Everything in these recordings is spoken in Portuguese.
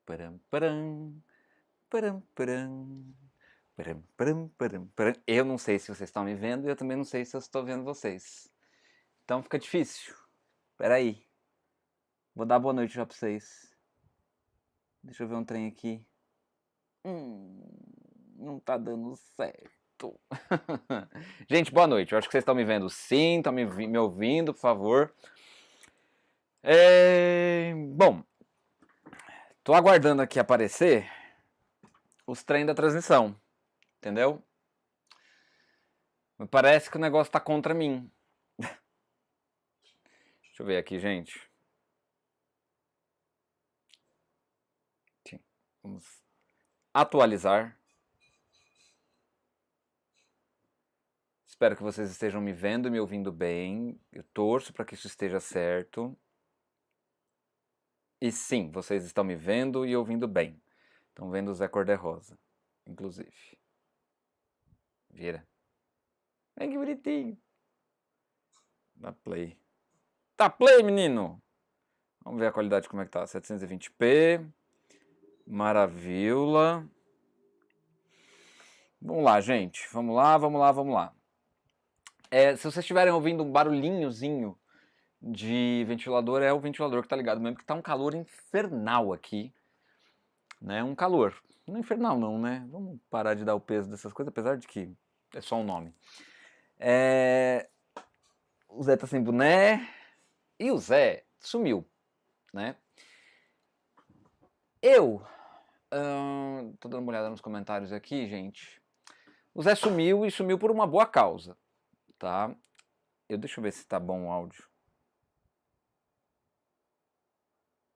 Param, param, param, param, param, param, param, param. Eu não sei se vocês estão me vendo e eu também não sei se eu estou vendo vocês. Então fica difícil. Peraí. Vou dar boa noite já pra vocês. Deixa eu ver um trem aqui. Não tá dando certo. Gente, boa noite. Eu acho que vocês estão me vendo sim, estão me ouvindo, por favor. Bom, tô aguardando aqui aparecer os trem da transmissão, entendeu? Me parece que o negócio tá contra mim. Deixa eu ver aqui, gente. Vamos atualizar. Espero que vocês estejam me vendo e me ouvindo bem. Eu torço para que isso esteja certo. E sim, vocês estão me vendo e ouvindo bem. Estão vendo o Zé Cor-de-Rosa, inclusive. Vira. Ai, que bonitinho. Dá play. Tá play, menino! Vamos ver a qualidade como é que tá. 720p. Maravilha. Vamos lá, gente. Vamos lá, vamos lá, vamos lá. Se vocês estiverem ouvindo um barulhinhozinho de ventilador, é o ventilador que tá ligado mesmo, porque tá um calor infernal aqui. Né? Um calor. Não infernal não, né? Vamos parar de dar o peso dessas coisas, apesar de que é só um nome. O Zé tá sem boné. E o Zé sumiu, né? Tô dando uma olhada nos comentários aqui, gente. O Zé sumiu e sumiu por uma boa causa, tá? Deixa eu ver se tá bom o áudio.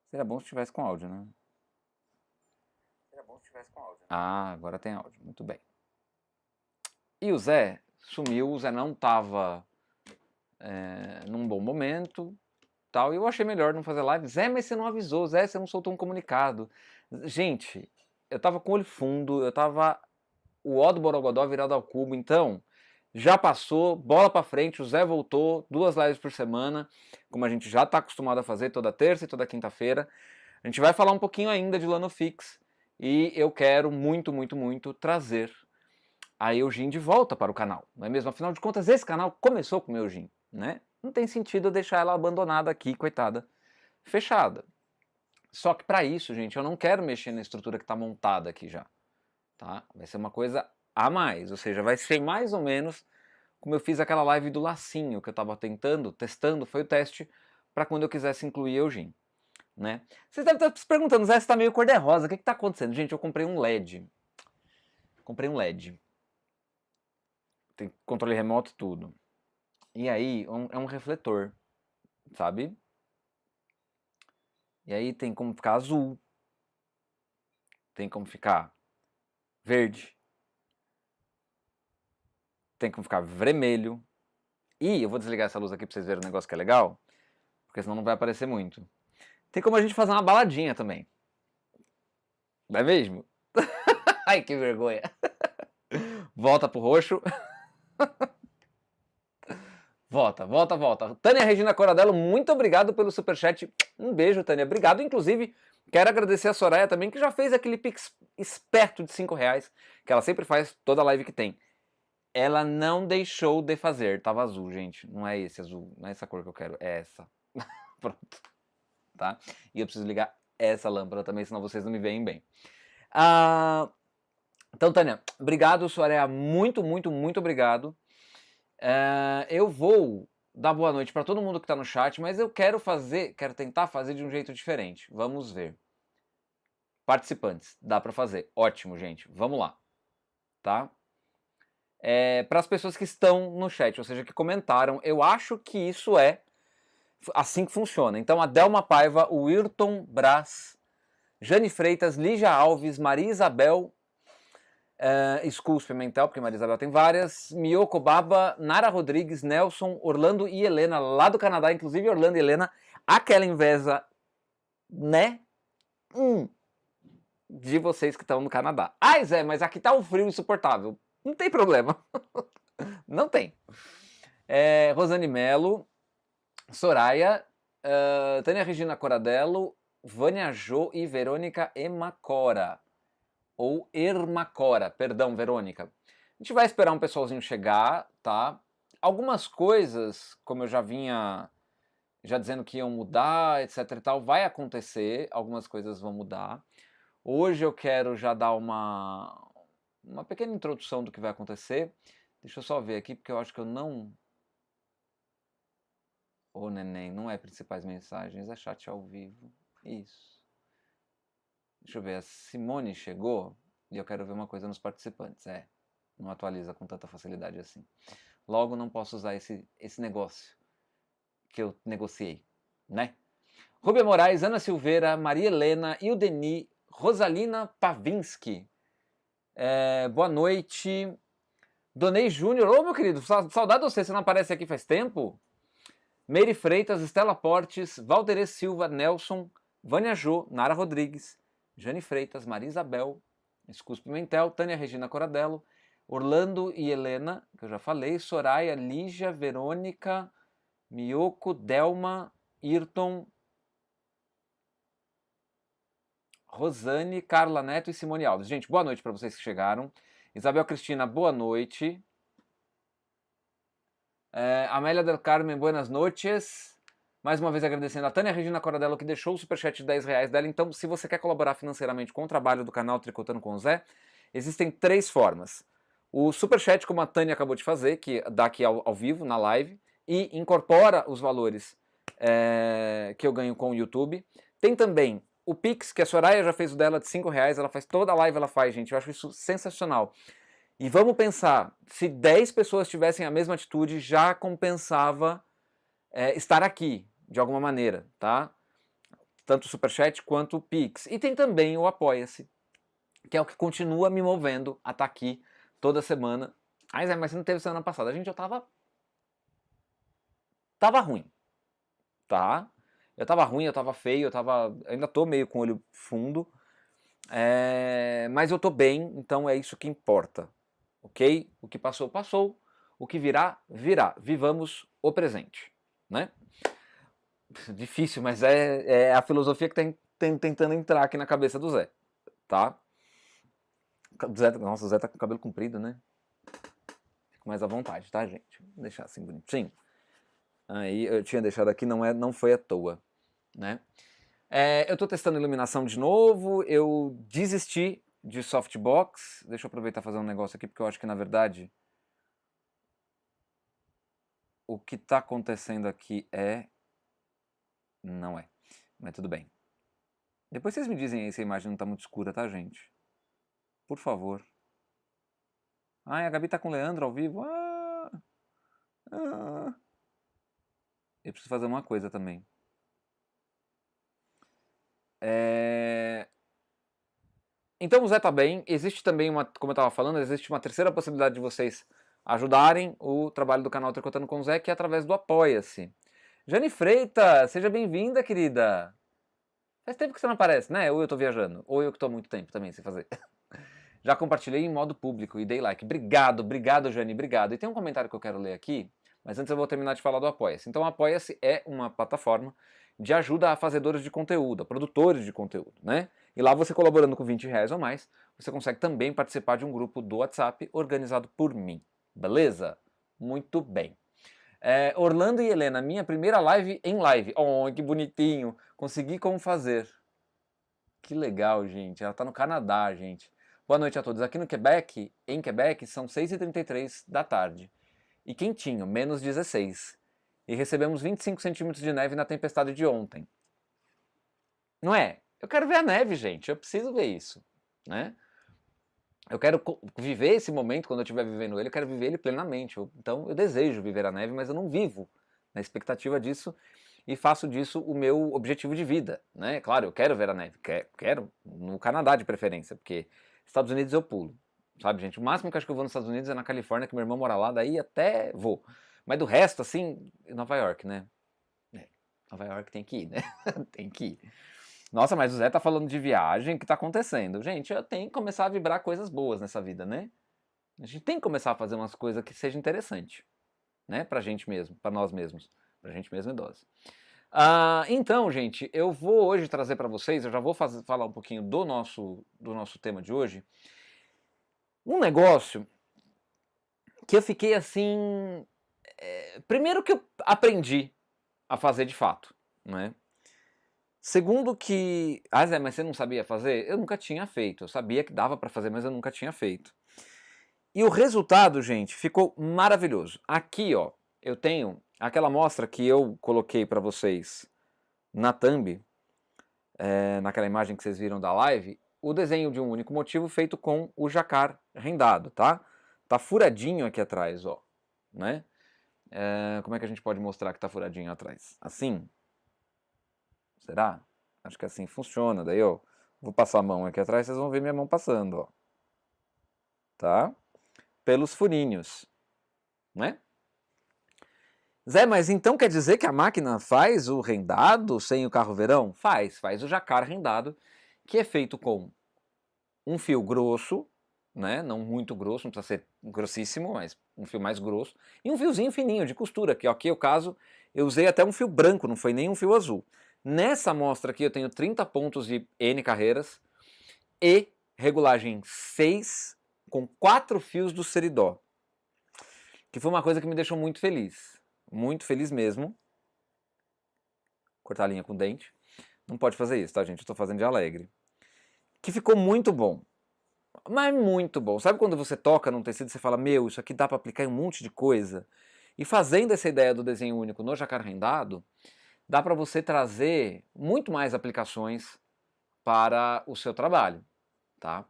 Seria bom se tivesse com áudio, né? Ah, agora tem áudio, muito bem. E o Zé sumiu, o Zé não tava num bom momento, tal, e eu achei melhor não fazer live. Zé, mas você não avisou, Zé, você não soltou um comunicado. Gente, eu tava com o olho fundo, eu tava o ó do Borogodó virado ao cubo, então já passou, bola pra frente, o Zé voltou, 2 lives por semana, como a gente já tá acostumado a fazer toda terça e toda quinta-feira. A gente vai falar um pouquinho ainda de Lanofix e eu quero muito, muito, muito trazer a Eugin de volta para o canal, não é mesmo? Afinal de contas, esse canal começou com a Eugin, né? Não tem sentido eu deixar ela abandonada aqui, coitada, fechada. Só que para isso, gente, eu não quero mexer na estrutura que está montada aqui já, tá? Vai ser uma coisa a mais, ou seja, vai ser mais ou menos como eu fiz aquela live do lacinho que eu estava testando, foi o teste para quando eu quisesse incluir Eugin, né? Vocês devem estar se perguntando, Zé, você tá meio cor-de-rosa, o que está acontecendo? Gente, eu comprei um LED. Tem controle remoto e tudo. E aí, é um refletor, sabe? E aí tem como ficar azul. Tem como ficar verde. Tem como ficar vermelho. E eu vou desligar essa luz aqui pra vocês verem um negócio que é legal. Porque senão não vai aparecer muito. Tem como a gente fazer uma baladinha também. Não é mesmo? Ai, que vergonha. Volta pro roxo. Volta. Tânia Regina Coradello, muito obrigado pelo superchat. Um beijo, Tânia. Obrigado. Inclusive, quero agradecer a Soraya também, que já fez aquele pix esperto de R$5, que ela sempre faz toda live que tem. Ela não deixou de fazer. Tava azul, gente. Não é esse azul. Não é essa cor que eu quero. É essa. Pronto. Tá? E eu preciso ligar essa lâmpada também, senão vocês não me veem bem. Então, Tânia, obrigado, Soraya. Muito, muito, muito obrigado. Eu vou dar boa noite para todo mundo que está no chat, mas eu quero tentar fazer de um jeito diferente. Vamos ver. Participantes, dá para fazer. Ótimo, gente. Vamos lá. Tá? Para as pessoas que estão no chat, ou seja, que comentaram, eu acho que isso é assim que funciona. Então, a Delma Paiva, o Wilton Brás, Jane Freitas, Lígia Alves, Maria Isabel, Skulls Pimentel, porque Maria Isabel tem várias, Miyoko Baba, Nara Rodrigues, Nelson, Orlando e Helena, lá do Canadá, inclusive Orlando e Helena, aquela inveja, né? De vocês que estão no Canadá. Ai, Zé, mas aqui tá um frio insuportável. Não tem problema. Não tem. Rosane Melo, Soraya, Tânia Regina Coradello, Vânia Jo e Verônica Emacora. Ou Ermacora, perdão, Verônica. A gente vai esperar um pessoalzinho chegar, tá? Algumas coisas, como eu já vinha já dizendo que iam mudar, etc e tal, vai acontecer, algumas coisas vão mudar. Hoje eu quero já dar uma pequena introdução do que vai acontecer. Deixa eu só ver aqui, porque eu acho que eu não... Ô, neném, não é principais mensagens, é chat ao vivo. Isso. Deixa eu ver, a Simone chegou e eu quero ver uma coisa nos participantes. Não atualiza com tanta facilidade assim. Logo, não posso usar esse negócio que eu negociei, né? Rubia Moraes, Ana Silveira, Maria Helena, Ildeni, Rosalina Pavinski. Boa noite. Donei Júnior. Ô, meu querido, saudade de você. Você não aparece aqui faz tempo? Meire Freitas, Estela Portes, Valderê Silva, Nelson, Vânia Jo, Nara Rodrigues, Jane Freitas, Maria Isabel, Escus Pimentel, Tânia Regina Coradello, Orlando e Helena, que eu já falei, Soraya, Lígia, Verônica, Miyoko, Delma, Ayrton, Rosane, Carla Neto e Simone Alves. Gente, boa noite para vocês que chegaram. Isabel Cristina, boa noite. Amélia del Carmen, buenas noches. Mais uma vez agradecendo a Tânia Regina Coradello, que deixou o superchat de R$10 dela. Então, se você quer colaborar financeiramente com o trabalho do canal Tricotando com o Zé, existem 3 formas. O superchat, como a Tânia acabou de fazer, que dá aqui ao vivo, na live, e incorpora os valores que eu ganho com o YouTube. Tem também o Pix, que a Soraya já fez o dela de R$5, ela faz toda a live, ela faz, gente. Eu acho isso sensacional. E vamos pensar, se 10 pessoas tivessem a mesma atitude, já compensava estar aqui, de alguma maneira, tá? Tanto o Superchat quanto o Pix. E tem também o Apoia-se, que é o que continua me movendo a estar aqui toda semana. Mas não teve semana passada. Gente, eu tava ruim, tá? Eu tava ruim, eu tava feio, ainda tô meio com o olho fundo. Mas eu tô bem, então é isso que importa, ok? O que passou, passou. O que virá, virá. Vivamos o presente, né? Difícil, mas é a filosofia que tá tentando entrar aqui na cabeça do Zé, tá? Nossa, o Zé tá com o cabelo comprido, né? Fico mais à vontade, tá, gente? Vou deixar assim bonitinho. Aí eu tinha deixado aqui, não foi à toa, né? Eu tô testando iluminação de novo, eu desisti de softbox. Deixa eu aproveitar e fazer um negócio aqui, porque eu acho que, na verdade, o que tá acontecendo aqui não é, mas tudo bem. Depois vocês me dizem aí se a imagem não tá muito escura, tá, gente? Por favor. A Gabi tá com o Leandro ao vivo. Eu preciso fazer uma coisa também. Então o Zé tá bem. Existe também como eu tava falando, existe uma terceira possibilidade de vocês ajudarem o trabalho do canal Tricotando com o Zé, que é através do Apoia-se. Jane Freitas, seja bem-vinda, querida. Faz tempo que você não aparece, né? Ou eu tô viajando, ou eu que tô há muito tempo também sem fazer. Já compartilhei em modo público e dei like. Obrigado, Jane, obrigado. E tem um comentário que eu quero ler aqui, mas antes eu vou terminar de falar do Apoia-se. Então o Apoia-se é uma plataforma de ajuda a fazedores de conteúdo, a produtores de conteúdo, né? E lá você colaborando com R$20 ou mais, você consegue também participar de um grupo do WhatsApp organizado por mim. Beleza? Muito bem. Orlando e Helena, minha primeira live em live. Oh, que bonitinho. Consegui como fazer. Que legal, gente. Ela tá no Canadá, gente. Boa noite a todos. Aqui no Quebec, em Quebec, são 6h33 da tarde. E quentinho, menos 16. E recebemos 25 centímetros de neve na tempestade de ontem. Não é? Eu quero ver a neve, gente. Eu preciso ver isso, né? Eu quero viver esse momento, quando eu estiver vivendo ele, eu quero viver ele plenamente. Então eu desejo viver a neve, mas eu não vivo na expectativa disso e faço disso o meu objetivo de vida, né? Claro, eu quero ver a neve, quero no Canadá de preferência, porque Estados Unidos eu pulo, sabe, gente? O máximo que eu acho que eu vou nos Estados Unidos é na Califórnia, que meu irmão mora lá, daí até vou. Mas do resto, assim, Nova York, né? Nova York tem que ir, né? Tem que ir. Nossa, mas o Zé tá falando de viagem, o que tá acontecendo? Gente, eu tenho que começar a vibrar coisas boas nessa vida, né? A gente tem que começar a fazer umas coisas que sejam interessantes, né? Pra gente mesmo, pra nós mesmos. Pra gente mesmo idosa. Então, gente, eu vou hoje trazer para vocês, eu já vou falar um pouquinho do nosso tema de hoje, um negócio que eu fiquei assim... primeiro que eu aprendi a fazer de fato, né? Segundo que... Zé, mas você não sabia fazer? Eu nunca tinha feito. Eu sabia que dava para fazer, mas eu nunca tinha feito. E o resultado, gente, ficou maravilhoso. Aqui, ó, eu tenho aquela amostra que eu coloquei para vocês na thumb, naquela imagem que vocês viram da live, o desenho de um único motivo feito com o jacar rendado, tá? Tá furadinho aqui atrás, ó, né? Como é que a gente pode mostrar que tá furadinho atrás? Assim? Será? Acho que assim funciona. Daí, ó, vou passar a mão aqui atrás, vocês vão ver minha mão passando, ó. Tá? Pelos furinhos, né? Zé, mas então quer dizer que a máquina faz o rendado sem o carro verão? Faz o jacar rendado, que é feito com um fio grosso, né? Não muito grosso, não precisa ser grossíssimo, mas um fio mais grosso, e um fiozinho fininho de costura, que aqui é o caso, eu usei até um fio branco, não foi nem um fio azul. Nessa amostra aqui eu tenho 30 pontos de N carreiras e regulagem 6 com 4 fios do Seridó, que foi uma coisa que me deixou muito feliz mesmo. Cortar a linha com o dente. Não pode fazer isso, tá, gente? Eu tô fazendo de alegre. Que ficou muito bom. Mas muito bom. Sabe quando você toca num tecido e você fala, meu, isso aqui dá pra aplicar em um monte de coisa? E fazendo essa ideia do desenho único no jacar rendado, dá pra você trazer muito mais aplicações para o seu trabalho, tá?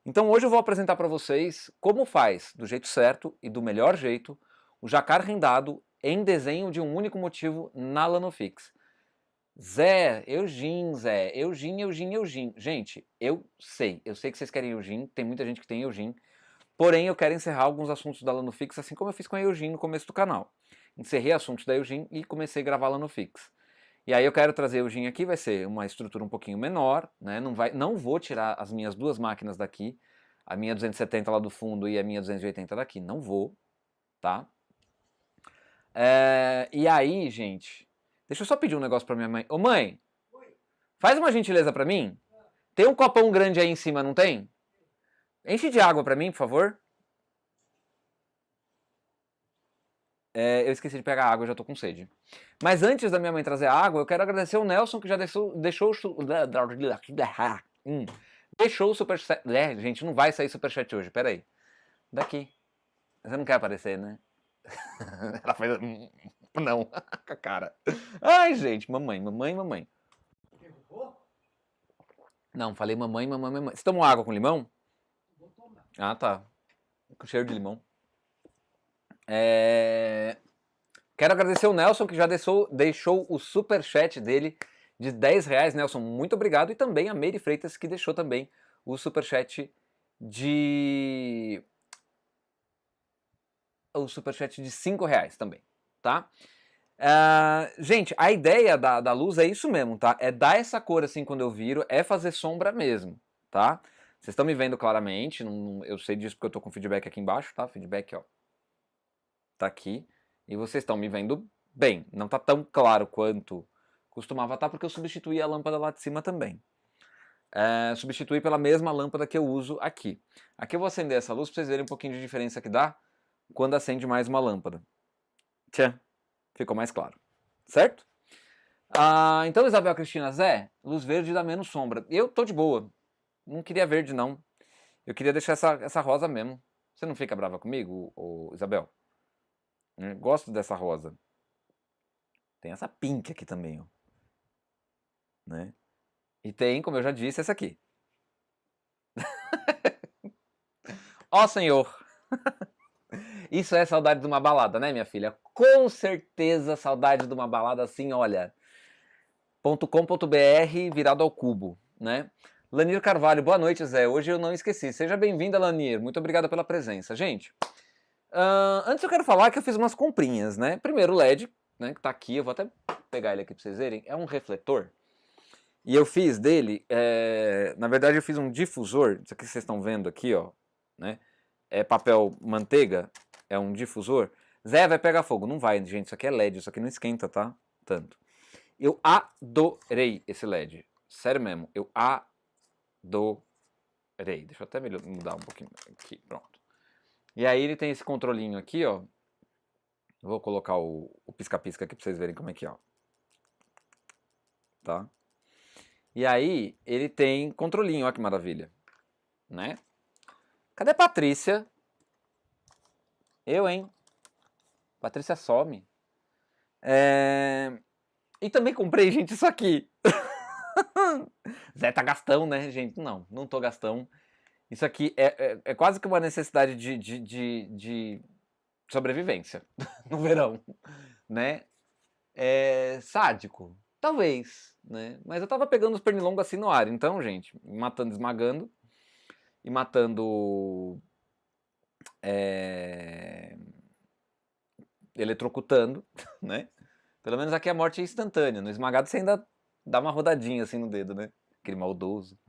Então hoje eu vou apresentar para vocês como faz, do jeito certo e do melhor jeito, o jacar rendado em desenho de um único motivo na Lanofix. Zé, Eugene. Gente, eu sei que vocês querem Eugene, tem muita gente que tem Eugene, porém eu quero encerrar alguns assuntos da Lanofix, assim como eu fiz com a Eugene no começo do canal. Encerrei assuntos da Eugene e comecei a gravar Lanofix. E aí eu quero trazer a Eugene aqui, vai ser uma estrutura um pouquinho menor, né? Não vou tirar as minhas duas máquinas daqui, a minha 270 lá do fundo e a minha 280 daqui, não vou, tá? E aí, gente, deixa eu só pedir um negócio pra minha mãe. Ô mãe, faz uma gentileza pra mim. Tem um copão grande aí em cima, não tem? Enche de água pra mim, por favor. Eu esqueci de pegar água, eu já tô com sede. Mas antes da minha mãe trazer a água, eu quero agradecer o Nelson, que já deixou o superchat. Gente, não vai sair superchat hoje, peraí. Daqui. Você não quer aparecer, né? Ela faz... Não, com a cara. Ai, gente, mamãe. Não, falei mamãe. Você tomou água com limão? Vou tomar. Ah, tá. Com cheiro de limão. Quero agradecer o Nelson, que já deixou o superchat dele de R$10. Nelson, muito obrigado. E também a Meire Freitas, que deixou também o superchat de... O superchat de R$5 também, tá? Gente, a ideia da luz é isso mesmo, tá? É dar essa cor assim quando eu viro, é fazer sombra mesmo, tá? Vocês estão me vendo claramente, eu sei disso porque eu tô com feedback aqui embaixo, tá? Feedback, ó. Tá aqui. E vocês estão me vendo bem. Não tá tão claro quanto costumava estar, porque eu substituí a lâmpada lá de cima também. Substituí pela mesma lâmpada que eu uso aqui. Aqui eu vou acender essa luz pra vocês verem um pouquinho de diferença que dá quando acende mais uma lâmpada. Tchan, ficou mais claro. Certo? Então, Isabel Cristina, Zé, luz verde dá menos sombra. Eu tô de boa. Não queria verde, não. Eu queria deixar essa rosa mesmo. Você não fica brava comigo, Isabel? Gosto dessa rosa. Tem essa pink aqui também, ó. Né? E tem, como eu já disse, essa aqui. Ó, senhor! Isso é saudade de uma balada, né, minha filha? Com certeza saudade de uma balada assim, olha. .com.br virado ao cubo, né? Lanir Carvalho, boa noite, Zé. Hoje eu não esqueci. Seja bem-vinda, Lanir. Muito obrigado pela presença. Gente, antes eu quero falar que eu fiz umas comprinhas, né? Primeiro o LED, né, que tá aqui. Eu vou até pegar ele aqui pra vocês verem. É um refletor. E eu fiz dele, na verdade eu fiz um difusor. Isso aqui que vocês estão vendo aqui, ó, né? É papel manteiga, é um difusor. Zé, vai pegar fogo. Não vai, gente, isso aqui é LED, isso aqui não esquenta, tá? Tanto. Eu adorei esse LED. Sério mesmo, eu adorei. Deixa eu até mudar um pouquinho aqui, pronto. E aí ele tem esse controlinho aqui, ó. Vou colocar o pisca-pisca aqui pra vocês verem como é que é, ó. Tá? E aí ele tem controlinho, ó que maravilha. Né? Cadê Patrícia? Eu, hein? Patrícia some. E também comprei, gente, isso aqui. Zé tá gastão, né, gente? Não tô gastão. Isso aqui é quase que uma necessidade de sobrevivência no verão, né? É sádico, talvez, né? Mas eu tava pegando os pernilongos assim no ar, então, gente, matando, esmagando e matando, eletrocutando, né? Pelo menos aqui a morte é instantânea. No esmagado você ainda dá uma rodadinha assim no dedo, né? Aquele maldoso.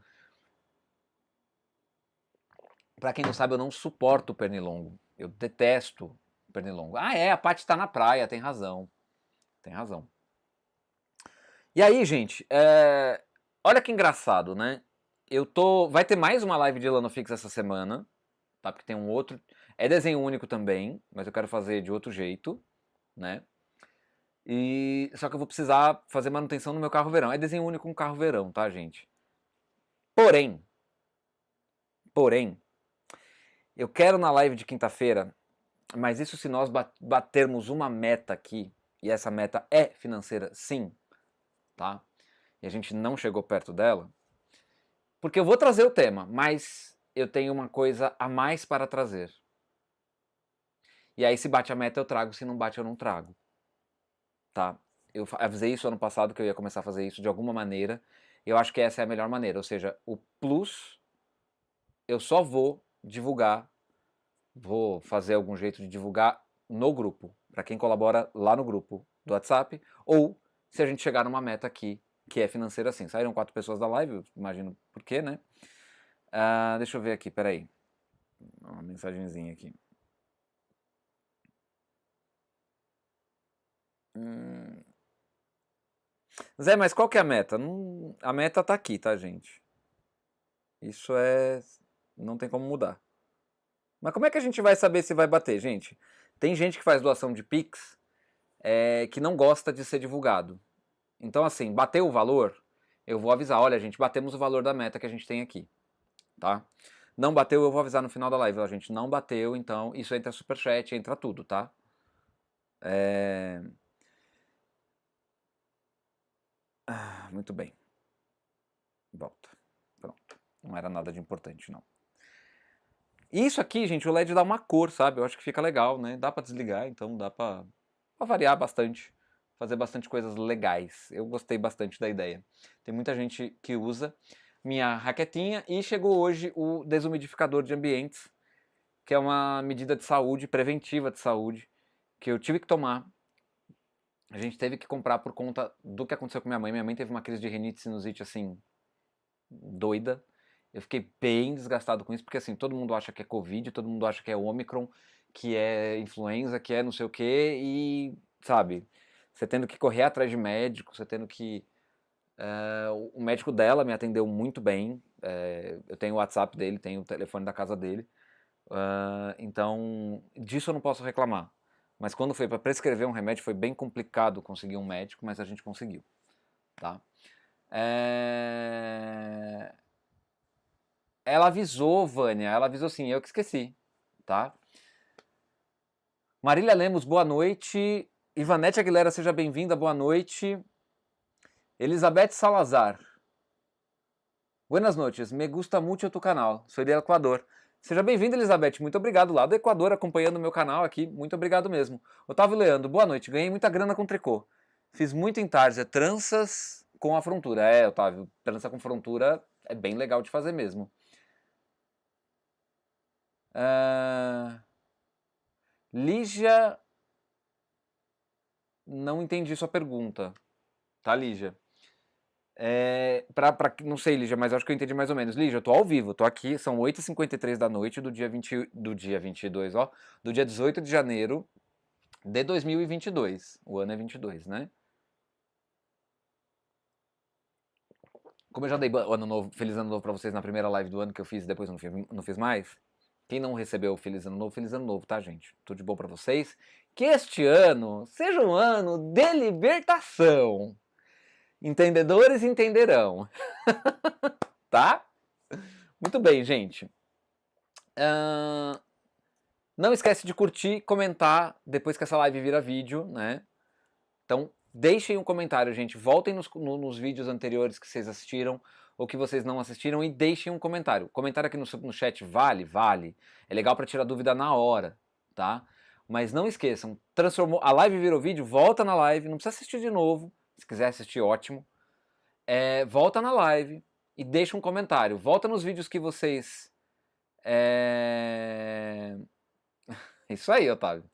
Pra quem não sabe, eu não suporto pernilongo. Eu detesto pernilongo. Ah, a Paty tá na praia, tem razão. Tem razão. E aí, gente, olha que engraçado, né? Vai ter mais uma live de Lanofix essa semana, tá? Porque tem um outro. É desenho único também, mas eu quero fazer de outro jeito, né? Só que eu vou precisar fazer manutenção no meu carro verão. É desenho único com carro verão, tá, gente? Porém, eu quero na live de quinta-feira, mas isso se nós batermos uma meta aqui, e essa meta é financeira, sim, tá? E a gente não chegou perto dela, porque eu vou trazer o tema, mas eu tenho uma coisa a mais para trazer. E aí se bate a meta eu trago, se não bate eu não trago, tá? Eu avisei isso ano passado que eu ia começar a fazer isso de alguma maneira. Eu acho que essa é a melhor maneira, ou seja, o plus eu só vou divulgar, vou fazer algum jeito de divulgar no grupo, para quem colabora lá no grupo do WhatsApp, ou se a gente chegar numa meta aqui, que é financeira assim. Saíram 4 pessoas da live, eu imagino por quê, né? Deixa eu ver aqui, peraí. Uma mensagenzinha aqui. Zé, mas qual que é a meta? A meta tá aqui, tá, gente? Isso não tem como mudar. Mas como é que a gente vai saber se vai bater, gente? Tem gente que faz doação de Pix que não gosta de ser divulgado. Então, assim, bateu o valor, eu vou avisar. Olha, gente, batemos o valor da meta que a gente tem aqui, tá? Não bateu, eu vou avisar no final da live. A gente não bateu, então isso entra superchat, entra tudo, tá? Muito bem. Volta. Pronto. Não era nada de importante, não. Isso aqui, gente, o LED dá uma cor, sabe? Eu acho que fica legal, né? Dá pra desligar, então dá pra variar bastante. Fazer bastante coisas legais. Eu gostei bastante da ideia. Tem muita gente que usa minha raquetinha e chegou hoje o desumidificador de ambientes, que é uma medida de saúde, preventiva de saúde, que eu tive que tomar. A gente teve que comprar por conta do que aconteceu com minha mãe. Minha mãe teve uma crise de rinite sinusite, assim, doida. Eu fiquei bem desgastado com isso, porque assim, todo mundo acha que é Covid, todo mundo acha que é Omicron, que é influenza, que é não sei o quê, e, sabe, você tendo que correr atrás de médico, você tendo que... o médico dela me atendeu muito bem, eu tenho o WhatsApp dele, tenho o telefone da casa dele, então disso eu não posso reclamar. Mas quando foi para prescrever um remédio, foi bem complicado conseguir um médico, mas a gente conseguiu, tá? Ela avisou, Vânia, ela avisou sim, eu que esqueci, tá? Marília Lemos, boa noite. Ivanete Aguilera, seja bem-vinda, boa noite. Elizabeth Salazar. Buenas noches, me gusta mucho tu canal, sou de Equador. Seja bem-vinda, Elizabeth, muito obrigado. Lá do Equador, acompanhando o meu canal aqui, muito obrigado mesmo. Otávio Leandro, boa noite, ganhei muita grana com tricô. Fiz muito em Tarja, tranças com a frontura. Otávio, trança com frontura é bem legal de fazer mesmo. Lígia, não entendi sua pergunta, tá, Lígia? Não sei, Lígia, mas acho que eu entendi mais ou menos. Lígia, eu tô ao vivo, tô aqui, são 8h53 da noite do dia 22, ó, do dia 18 de janeiro de 2022. O ano é 22, né? Como eu já dei ano novo, Feliz Ano Novo pra vocês na primeira live do ano que eu fiz, depois não fiz mais. Quem não recebeu o Feliz Ano Novo, tá, gente? Tudo de bom pra vocês. Que este ano seja um ano de libertação. Entendedores entenderão. Tá? Muito bem, gente. Não esquece de curtir, comentar depois que essa live vira vídeo, né? Então, deixem um comentário, gente. Voltem nos vídeos anteriores que vocês assistiram ou que vocês não assistiram e deixem um comentário. Comentário aqui no chat vale? Vale. É legal para tirar dúvida na hora, tá? Mas não esqueçam, transformou, a live virou vídeo, volta na live, não precisa assistir de novo. Se quiser assistir, ótimo. Volta na live e deixa um comentário. Volta nos vídeos que vocês... Isso aí, Otávio.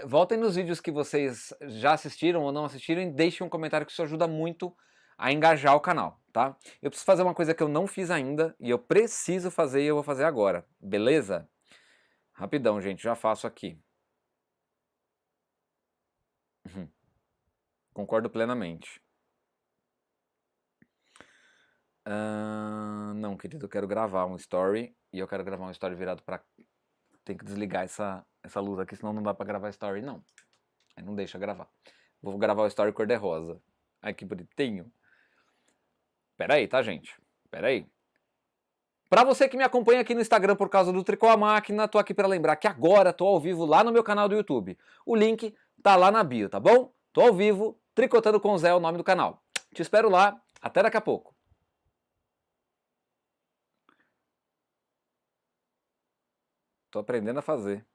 Voltem nos vídeos que vocês já assistiram ou não assistiram e deixem um comentário, que isso ajuda muito a engajar o canal, tá? Eu preciso fazer uma coisa que eu não fiz ainda e eu preciso fazer e eu vou fazer agora, beleza? Rapidão, gente, já faço aqui. Concordo plenamente. Não, querido, eu quero gravar um story e eu quero gravar um story virado pra... Tem que desligar essa luz aqui, senão não dá pra gravar story, não. Aí não deixa gravar. Vou gravar o story cor-de-rosa. Ai, que bonitinho. Pera aí, tá, gente? Pera aí. Pra você que me acompanha aqui no Instagram por causa do Tricô à Máquina, tô aqui pra lembrar que agora tô ao vivo lá no meu canal do YouTube. O link tá lá na bio, tá bom? Tô ao vivo, Tricotando com o Zé é o nome do canal. Te espero lá, até daqui a pouco. Tô aprendendo a fazer.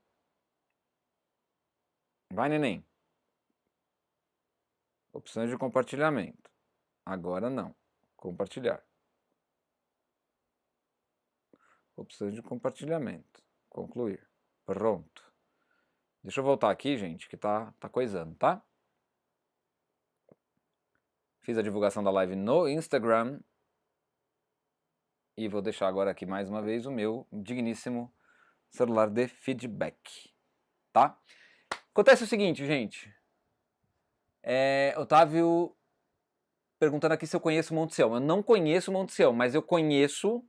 Vai, neném. Opções de compartilhamento. Agora não. Compartilhar. Opções de compartilhamento. Concluir. Pronto. Deixa eu voltar aqui, gente, que tá coisando, tá? Fiz a divulgação da live no Instagram. E vou deixar agora aqui mais uma vez o meu digníssimo celular de feedback. Tá? Acontece o seguinte, gente. Otávio perguntando aqui se eu conheço o Monte Sião. Eu não conheço o Monte Sião, mas eu conheço,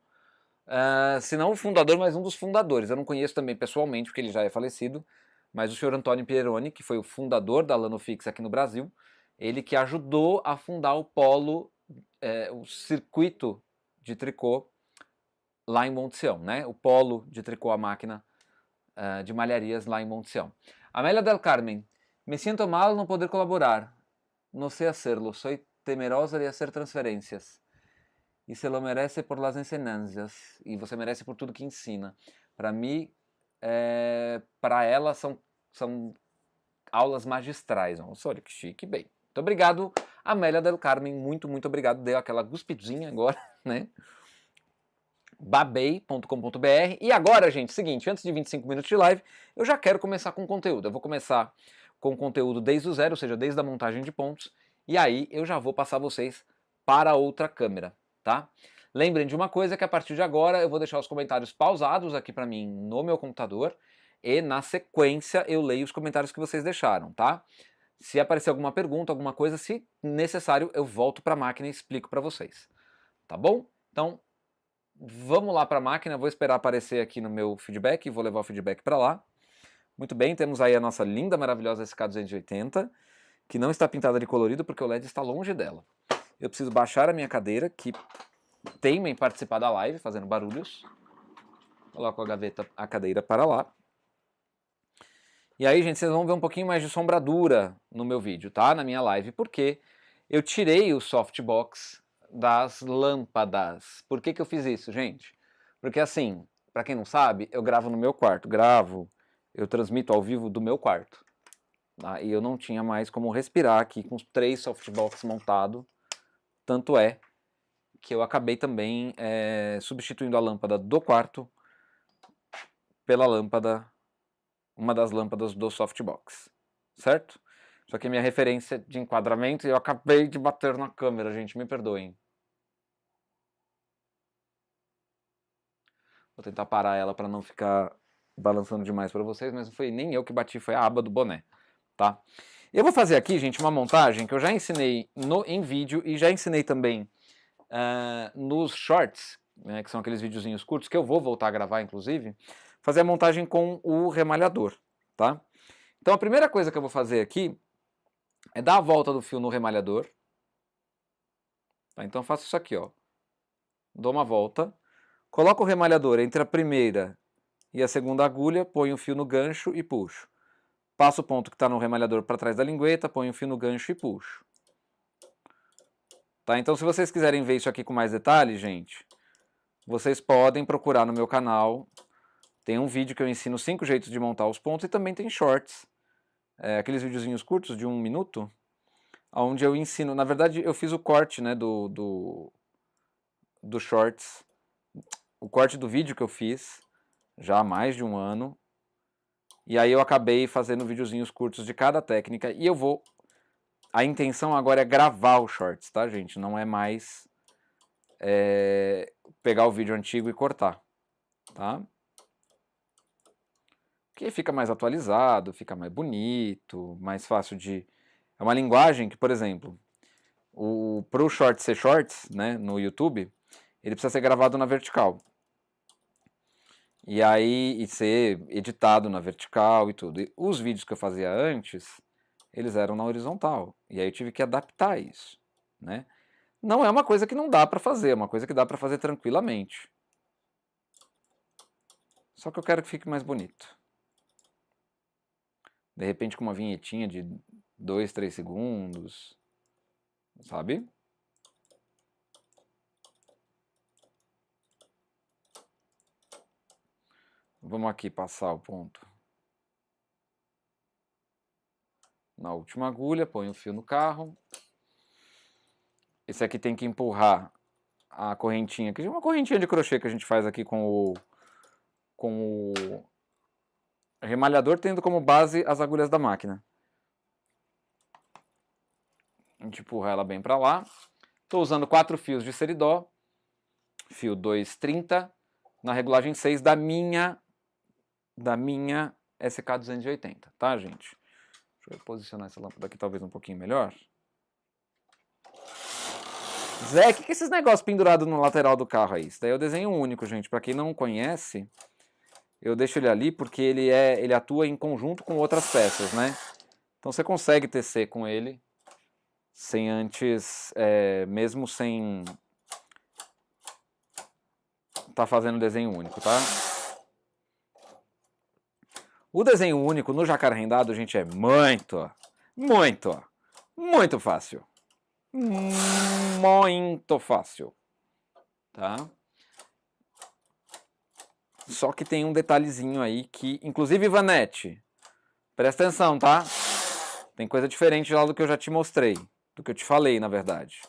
se não o fundador, mas um dos fundadores. Eu não conheço também pessoalmente, porque ele já é falecido, mas o senhor Antônio Pieroni, que foi o fundador da Lanofix aqui no Brasil, ele que ajudou a fundar o polo, o circuito de tricô lá em Monte Sião, né? O polo de tricô à máquina de malharias lá em Monte Sião. Amélia del Carmen, me sinto mal não poder colaborar. No sé hacerlo, soy temerosa de hacer transferências. E se lo merece por las enseñanzas. E você merece por tudo que ensina. Para mim, para ela, são aulas magistrais. Olha que chique, bem. Muito obrigado, Amélia del Carmen. Muito, muito obrigado. Deu aquela guspidinha agora, né? babei.com.br. E agora, gente, seguinte, antes de 25 minutos de live, eu já quero começar com conteúdo. Eu vou começar com conteúdo desde o zero, ou seja, desde a montagem de pontos, e aí eu já vou passar vocês para outra câmera, tá? Lembrem de uma coisa, que a partir de agora eu vou deixar os comentários pausados aqui para mim no meu computador, e na sequência eu leio os comentários que vocês deixaram, tá? Se aparecer alguma pergunta, alguma coisa, se necessário, eu volto para a máquina e explico para vocês, tá bom? Então, vamos lá para a máquina, vou esperar aparecer aqui no meu feedback, vou levar o feedback para lá. Muito bem, temos aí a nossa linda, maravilhosa SK280, que não está pintada de colorido porque o LED está longe dela. Eu preciso baixar a minha cadeira, que teima em participar da live, fazendo barulhos. Coloco a cadeira para lá. E aí, gente, vocês vão ver um pouquinho mais de sombradura no meu vídeo, tá? Na minha live, porque eu tirei o softbox das lâmpadas. Por que eu fiz isso, gente? Porque assim, para quem não sabe, eu gravo no meu quarto. Eu transmito ao vivo do meu quarto. Tá? E eu não tinha mais como respirar aqui com os 3 softbox montados. Tanto é que eu acabei também substituindo a lâmpada do quarto pela lâmpada, uma das lâmpadas do softbox. Certo? Isso aqui é minha referência de enquadramento e eu acabei de bater na câmera, gente, me perdoem. Vou tentar parar ela para não ficar balançando demais para vocês, mas não foi nem eu que bati, foi a aba do boné, tá? Eu vou fazer aqui, gente, uma montagem que eu já ensinei em vídeo e já ensinei também nos shorts, né, que são aqueles videozinhos curtos, que eu vou voltar a gravar, inclusive, fazer a montagem com o remalhador, tá? Então a primeira coisa que eu vou fazer aqui é dar a volta do fio no remalhador. Tá? Então eu faço isso aqui, ó. Dou uma volta, coloco o remalhador entre a primeira e a segunda agulha, ponho o fio no gancho e puxo. Passo o ponto que está no remalhador para trás da lingueta, ponho o fio no gancho e puxo. Tá? Então se vocês quiserem ver isso aqui com mais detalhes, gente, vocês podem procurar no meu canal. Tem um vídeo que eu ensino 5 jeitos de montar os pontos e também tem shorts. Aqueles videozinhos curtos de 1 minuto, onde eu ensino. Na verdade, eu fiz o corte, né, do shorts, o corte do vídeo que eu fiz já há mais de um ano. E aí eu acabei fazendo videozinhos curtos de cada técnica e eu vou. A intenção agora é gravar os shorts, tá, gente? Não é mais pegar o vídeo antigo e cortar, tá? Porque fica mais atualizado, fica mais bonito, mais fácil de... É uma linguagem que, por exemplo, pro short ser shorts, né, no YouTube, ele precisa ser gravado na vertical. E aí, e ser editado na vertical e tudo. E os vídeos que eu fazia antes, eles eram na horizontal. E aí eu tive que adaptar isso, né? Não é uma coisa que não dá pra fazer, é uma coisa que dá pra fazer tranquilamente. Só que eu quero que fique mais bonito. De repente com uma vinhetinha de 2, 3 segundos, sabe? Vamos aqui passar o ponto na última agulha, põe o fio no carro. Esse aqui tem que empurrar a correntinha, que é uma correntinha de crochê que a gente faz aqui com o remalhador, tendo como base as agulhas da máquina. A gente empurra ela bem para lá. Estou usando 4 fios de seridó, fio 230, na regulagem 6 da minha SK280, tá, gente? Deixa eu posicionar essa lâmpada aqui talvez um pouquinho melhor. Zé, o que é esses negócios pendurados no lateral do carro aí? Isso daí é o desenho único, gente. Para quem não conhece, eu deixo ele ali porque ele atua em conjunto com outras peças, né? Então você consegue tecer com ele sem antes, mesmo sem tá fazendo desenho único, tá? O desenho único no jacaré rendado, gente, é muito fácil. Muito fácil, tá? Só que tem um detalhezinho aí que, inclusive, Ivanete, presta atenção, tá? Tem coisa diferente lá do que eu já te mostrei, do que eu te falei, na verdade.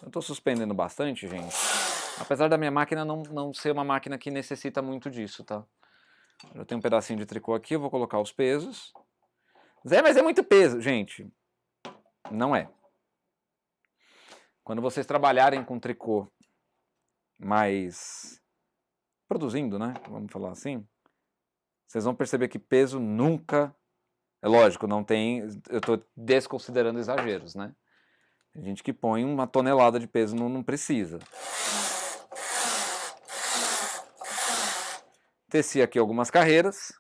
Eu tô suspendendo bastante, gente. Apesar da minha máquina não ser uma máquina que necessita muito disso, tá? Eu tenho um pedacinho de tricô aqui, eu vou colocar os pesos. Zé, mas é muito peso. Gente, não é. Quando vocês trabalharem com tricô mais produzindo, né? Vamos falar assim. Vocês vão perceber que peso nunca... É lógico, não tem... Eu tô desconsiderando exageros, né? Tem gente que põe 1 tonelada de peso, não precisa. Teci aqui algumas carreiras.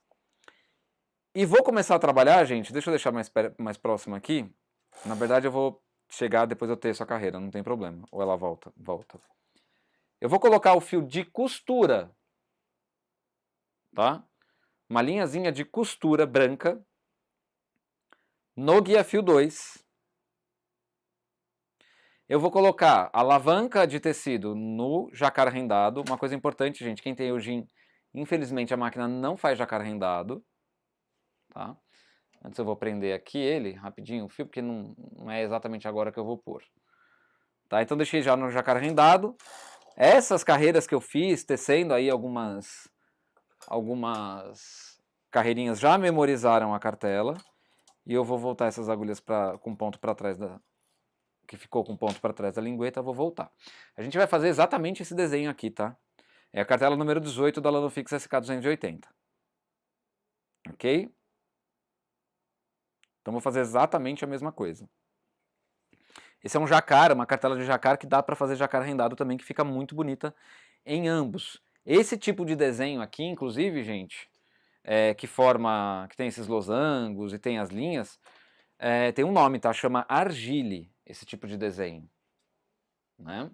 E vou começar a trabalhar, gente. Deixa eu deixar mais próximo aqui. Na verdade, eu vou chegar, depois eu teço a carreira, não tem problema. Ou ela volta. Eu vou colocar o fio de costura, tá? Uma linhazinha de costura branca no guia fio 2. Eu vou colocar a alavanca de tecido no jacaré rendado. Uma coisa importante, gente, quem tem Eugene, infelizmente a máquina não faz jacaré rendado, tá? Antes eu vou prender aqui ele, rapidinho, o fio, porque não é exatamente agora que eu vou pôr. Tá? Então deixei já no jacaré rendado. Essas carreiras que eu fiz, tecendo aí algumas carreirinhas já memorizaram a cartela. E eu vou voltar essas agulhas com ponto para trás que ficou com ponto para trás da lingueta, eu vou voltar. A gente vai fazer exatamente esse desenho aqui, tá? É a cartela número 18 da Lanofix SK280. Ok? Então vou fazer exatamente a mesma coisa. Esse é um jacar, uma cartela de jacar que dá para fazer jacar rendado também, que fica muito bonita em ambos. Esse tipo de desenho aqui, inclusive, gente, que tem esses losangos e tem as linhas, tem um nome, tá? Chama argile, esse tipo de desenho, né?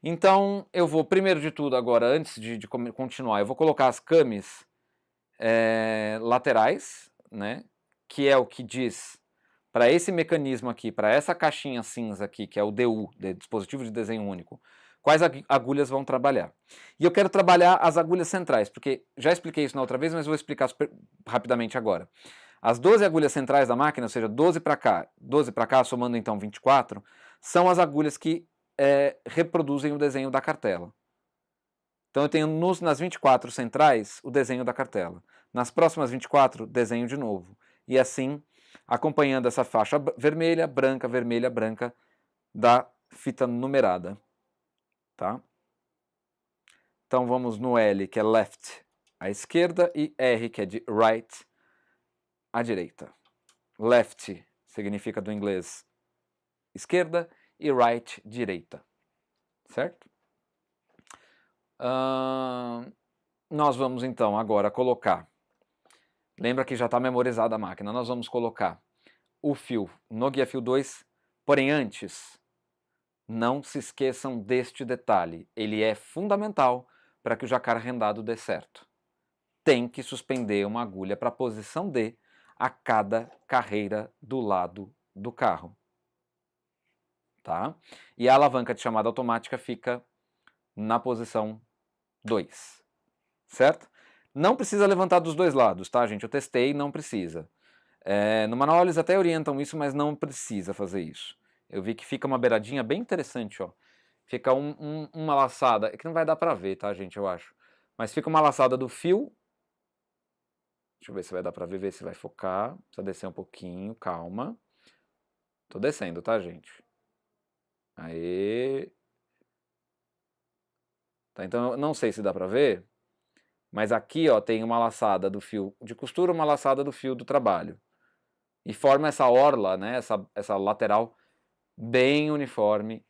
Então, eu vou, primeiro de tudo, agora, antes de continuar, eu vou colocar as camis laterais, né? Que é o que diz para esse mecanismo aqui, para essa caixinha cinza aqui, que é o DU, dispositivo de desenho único, quais agulhas vão trabalhar. E eu quero trabalhar as agulhas centrais, porque já expliquei isso na outra vez, mas vou explicar rapidamente agora. As 12 agulhas centrais da máquina, ou seja, 12 para cá, somando então 24, são as agulhas que reproduzem o desenho da cartela. Então eu tenho nas 24 centrais o desenho da cartela. Nas próximas 24, desenho de novo. E assim, acompanhando essa faixa vermelha, branca da fita numerada. Tá? Então vamos no L, que é left, à esquerda, e R, que é de right, à direita. Left significa do inglês esquerda e right, direita. Certo? Nós vamos então agora colocar. Lembra que já está memorizada a máquina. Nós vamos colocar o fio no guia fio 2, porém antes, não se esqueçam deste detalhe. Ele é fundamental para que o jacar rendado dê certo. Tem que suspender uma agulha para a posição D a cada carreira do lado do carro. Tá? E a alavanca de chamada automática fica na posição 2. Certo? Não precisa levantar dos dois lados, tá, gente? Eu testei, não precisa. No manual eles até orientam isso, mas não precisa fazer isso. Eu vi que fica uma beiradinha bem interessante, ó. Fica uma laçada, é que não vai dar pra ver, tá, gente, eu acho. Mas fica uma laçada do fio. Deixa eu ver se vai dar pra ver se vai focar. Precisa descer um pouquinho, calma. Tô descendo, tá, gente? Aê. Tá, então eu não sei se dá pra ver, mas aqui, ó, tem uma laçada do fio de costura, uma laçada do fio do trabalho. E forma essa orla, né, essa lateral bem uniforme.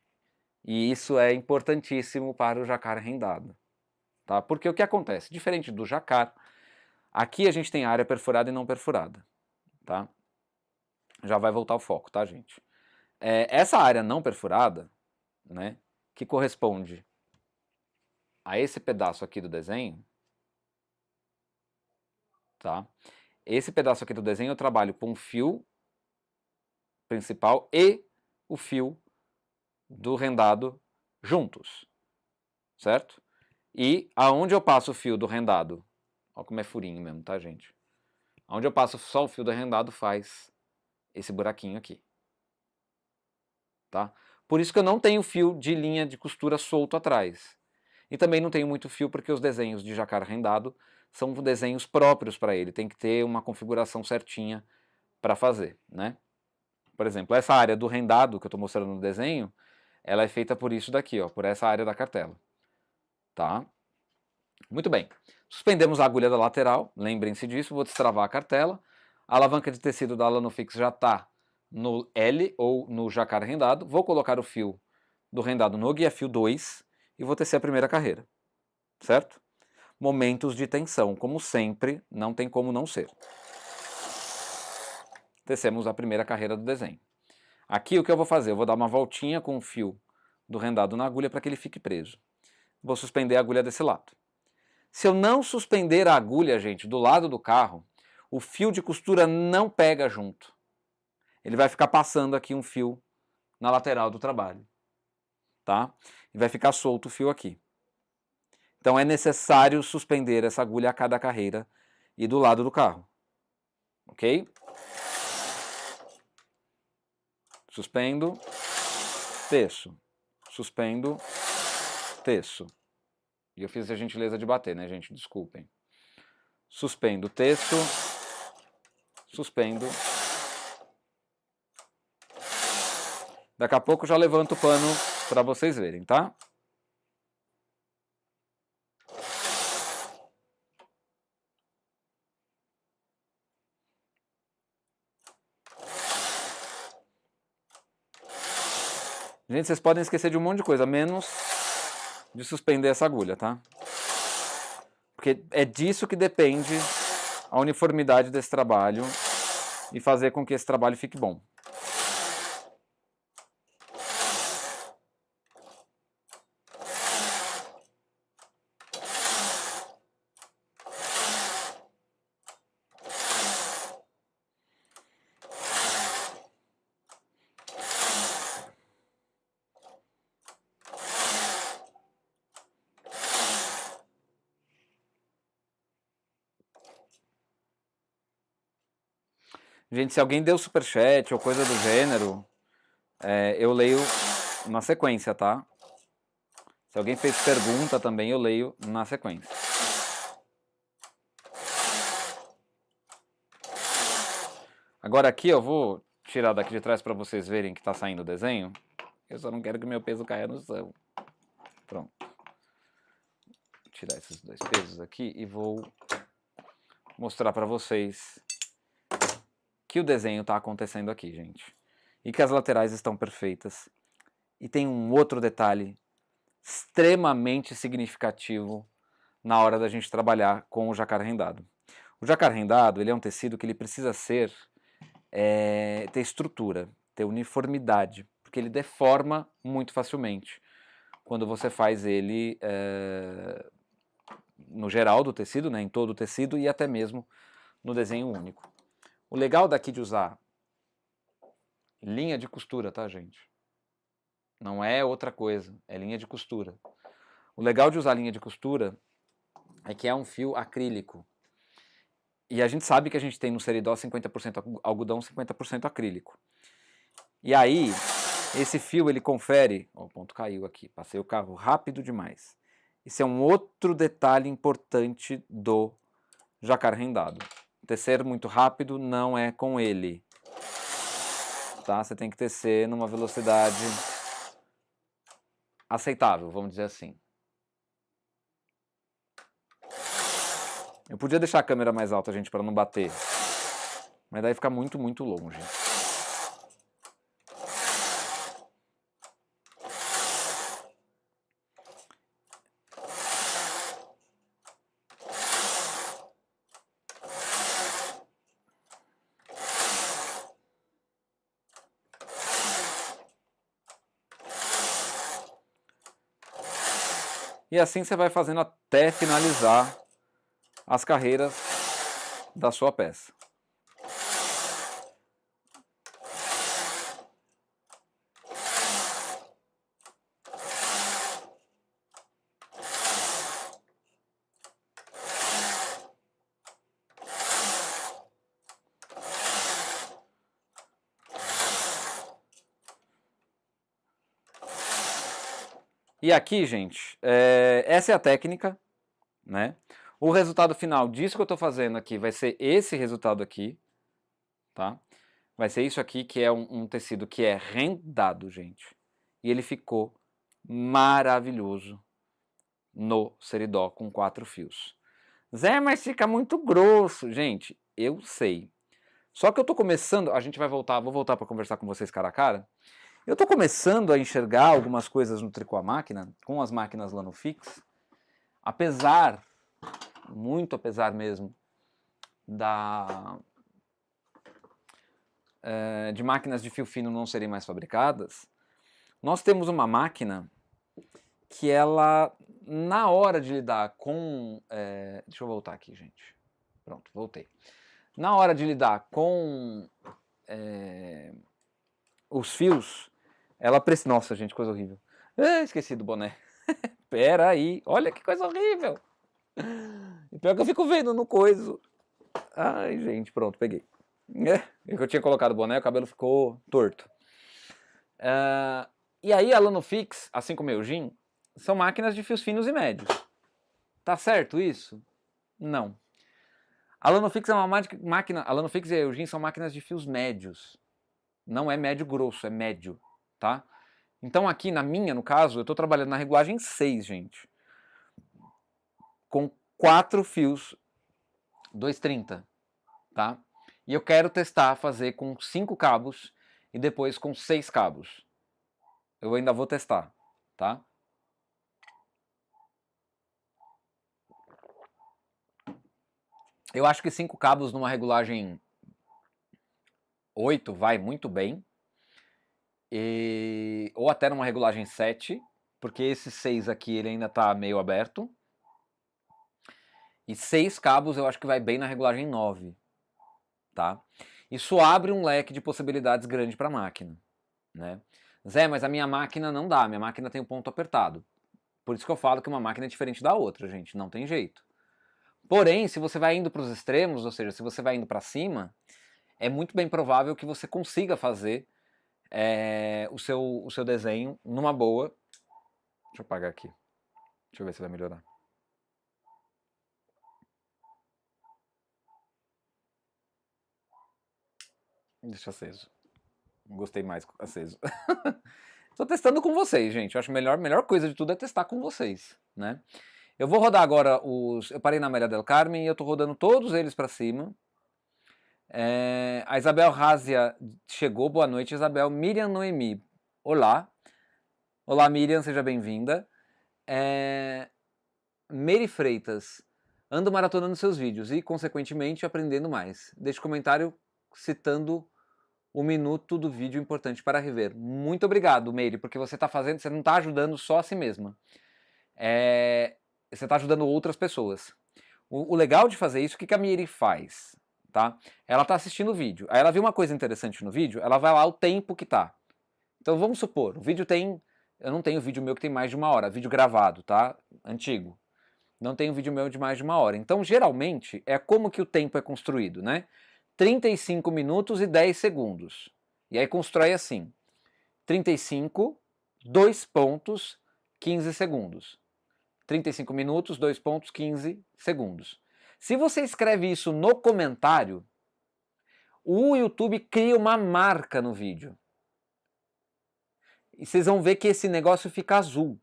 E isso é importantíssimo para o jacar rendado. Tá? Porque o que acontece? Diferente do jacar, aqui a gente tem área perfurada e não perfurada. Tá? Já vai voltar o foco, tá, gente? Essa área não perfurada, né, que corresponde a esse pedaço aqui do desenho, tá? Esse pedaço aqui do desenho eu trabalho com o fio principal e o fio do rendado juntos, certo? E aonde eu passo o fio do rendado, olha como é furinho mesmo, tá, gente? Onde eu passo só o fio do rendado faz esse buraquinho aqui. Tá? Por isso que eu não tenho fio de linha de costura solto atrás. E também não tenho muito fio porque os desenhos de jacar rendado são desenhos próprios para ele. Tem que ter uma configuração certinha para fazer, né? Por exemplo, essa área do rendado que eu estou mostrando no desenho, ela é feita por isso daqui, ó, por essa área da cartela. Tá? Muito bem. Suspendemos a agulha da lateral, lembrem-se disso, vou destravar a cartela. A alavanca de tecido da Lanofix já está no L ou no jacar rendado. Vou colocar o fio do rendado no guia fio 2 e vou tecer a primeira carreira. Certo? Momentos de tensão, como sempre, não tem como não ser. Tecemos a primeira carreira do desenho. Aqui o que eu vou fazer? Eu vou dar uma voltinha com o fio do rendado na agulha para que ele fique preso. Vou suspender a agulha desse lado. Se eu não suspender a agulha, gente, do lado do carro, o fio de costura não pega junto. Ele vai ficar passando aqui um fio na lateral do trabalho, tá? E vai ficar solto o fio aqui. Então é necessário suspender essa agulha a cada carreira e do lado do carro, ok? Suspendo, teço, suspendo, teço. E eu fiz a gentileza de bater, né, gente? Desculpem. Suspendo, teço, suspendo. Daqui a pouco já levanto o pano para vocês verem, tá? Gente, vocês podem esquecer de um monte de coisa, menos de suspender essa agulha, tá? Porque é disso que depende a uniformidade desse trabalho e fazer com que esse trabalho fique bom. Gente, se alguém deu superchat ou coisa do gênero, eu leio na sequência, tá? Se alguém fez pergunta também, eu leio na sequência. Agora aqui eu vou tirar daqui de trás para vocês verem que tá saindo o desenho. Eu só não quero que meu peso caia no chão. Pronto. Vou tirar esses dois pesos aqui e vou mostrar para vocês que o desenho está acontecendo aqui, gente. E que as laterais estão perfeitas. E tem um outro detalhe extremamente significativo na hora da gente trabalhar com o jacquard rendado. O jacquard rendado, ele é um tecido que ele precisa ter estrutura, ter uniformidade, porque ele deforma muito facilmente quando você faz ele no geral do tecido, né, em todo o tecido e até mesmo no desenho único. O legal daqui de usar linha de costura, tá, gente? Não é outra coisa, é linha de costura. O legal de usar linha de costura é que é um fio acrílico. E a gente sabe que a gente tem no Seridó 50% algodão, 50% acrílico. E aí, esse fio ele confere... Ó, o ponto caiu aqui, passei o carro rápido demais. Esse é um outro detalhe importante do jacquard rendado. Tecer muito rápido não é com ele. Tá? Você tem que tecer numa velocidade aceitável, vamos dizer assim. Eu podia deixar a câmera mais alta, gente, para não bater. Mas daí fica muito, muito longe. E assim você vai fazendo até finalizar as carreiras da sua peça. E aqui, gente, essa é a técnica, né? O resultado final disso que eu estou fazendo aqui vai ser esse resultado aqui, tá? Vai ser isso aqui, que é um tecido que é rendado, gente. E ele ficou maravilhoso no Seridó com 4 fios. Zé, mas fica muito grosso. Gente, eu sei. Só que eu tô começando, vou voltar para conversar com vocês cara a cara. Eu tô começando a enxergar algumas coisas no tricô à máquina, com as máquinas Lanofix, apesar, muito apesar mesmo, de máquinas de fio fino não serem mais fabricadas, nós temos uma máquina que ela, na hora de lidar com... deixa eu voltar aqui, gente. Pronto, voltei. Na hora de lidar com os fios, ela precisa... Nossa, gente, coisa horrível. Esqueci do boné. Pera aí, olha que coisa horrível. E pior que eu fico vendo no coiso. Ai, gente, pronto, peguei. Eu tinha colocado o boné, o cabelo ficou torto. E aí a Lanofix, assim como a Eugene, são máquinas de fios finos e médios. Tá certo isso? Não. A Lanofix é uma máquina... A Lanofix e a Eugene são máquinas de fios médios. Não é médio grosso, é médio, tá? Então aqui na minha, no caso, eu estou trabalhando na regulagem 6, gente. Com 4 fios 230, tá? E eu quero testar fazer com 5 cabos e depois com 6 cabos. Eu ainda vou testar, tá? Eu acho que 5 cabos numa regulagem 8 vai muito bem. Ou até numa regulagem 7, porque esse 6 aqui ele ainda está meio aberto. E 6 cabos eu acho que vai bem na regulagem 9, tá? Isso abre um leque de possibilidades grande para a máquina, né? Zé, mas a minha máquina não dá, minha máquina tem um ponto apertado. Por isso que eu falo que uma máquina é diferente da outra, gente, não tem jeito. Porém, se você vai indo para os extremos, ou seja, se você vai indo para cima, é muito bem provável que você consiga fazer o seu desenho numa boa. Deixa eu apagar aqui. Deixa eu ver se vai melhorar. Deixa aceso. Gostei mais aceso. Tô testando com vocês, gente. Eu acho a melhor coisa de tudo é testar com vocês, né? Eu vou rodar agora os... Eu parei na Maria del Carmen e eu tô rodando todos eles para cima. A Isabel Razia chegou. Boa noite, Isabel. Miriam Noemi. Olá. Olá, Miriam. Seja bem-vinda. Mary Freitas. Ando maratonando seus vídeos e, consequentemente, aprendendo mais. Deixe comentário citando o minuto do vídeo importante para rever. Muito obrigado, Meire, porque você não está ajudando só a si mesma. Você está ajudando outras pessoas. O legal de fazer isso, o que a Meire faz? Tá? Ela está assistindo o vídeo. Aí ela viu uma coisa interessante no vídeo, ela vai lá o tempo que tá. Então vamos supor, o vídeo tem... Eu não tenho vídeo meu que tem mais de 1 hora, vídeo gravado, tá? Antigo. Não tenho vídeo meu de mais de 1 hora. Então, geralmente, é como que o tempo é construído, né? 35 minutos e 10 segundos. E aí constrói assim: 35, 2 pontos, 15 segundos. 35 minutos, 2 pontos, 15 segundos. Se você escreve isso no comentário, o YouTube cria uma marca no vídeo. E vocês vão ver que esse negócio fica azul,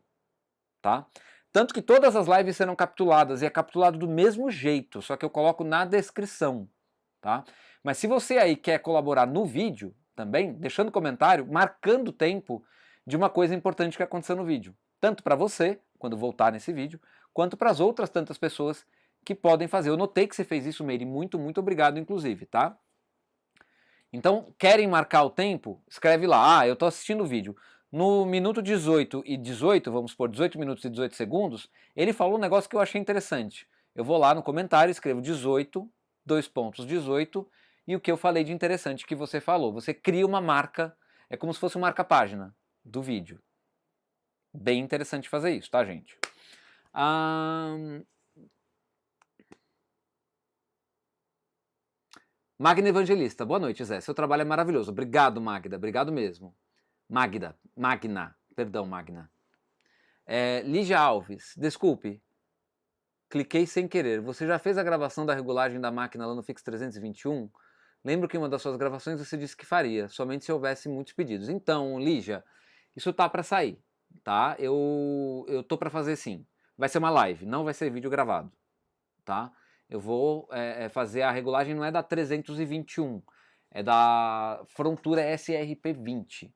tá? Tanto que todas as lives serão capturadas, e é capturado do mesmo jeito, só que eu coloco na descrição, tá? Mas se você aí quer colaborar no vídeo também, deixando comentário, marcando o tempo de uma coisa importante que aconteceu no vídeo. Tanto para você, quando voltar nesse vídeo, quanto para as outras tantas pessoas que podem fazer. Eu notei que você fez isso, Meire, muito, muito obrigado, inclusive, tá? Então, querem marcar o tempo? Escreve lá, eu estou assistindo o vídeo. No minuto 18 e 18, vamos supor, 18 minutos e 18 segundos, ele falou um negócio que eu achei interessante. Eu vou lá no comentário, escrevo 18, 2 pontos 18, e o que eu falei de interessante que você falou. Você cria uma marca, é como se fosse um marca-página do vídeo. Bem interessante fazer isso, tá, gente? Magna Evangelista, boa noite, Zé. Seu trabalho é maravilhoso. Obrigado, Magda. Obrigado mesmo. Magna. Perdão, Magna. Lígia Alves, desculpe. Cliquei sem querer. Você já fez a gravação da regulagem da máquina lá no Fix 321? Lembro que em uma das suas gravações você disse que faria, somente se houvesse muitos pedidos. Então, Lígia, isso tá para sair, tá? Eu tô para fazer sim. Vai ser uma live, não vai ser vídeo gravado, tá? Eu vou fazer a regulagem, não é da 321, é da Frontura SRP20,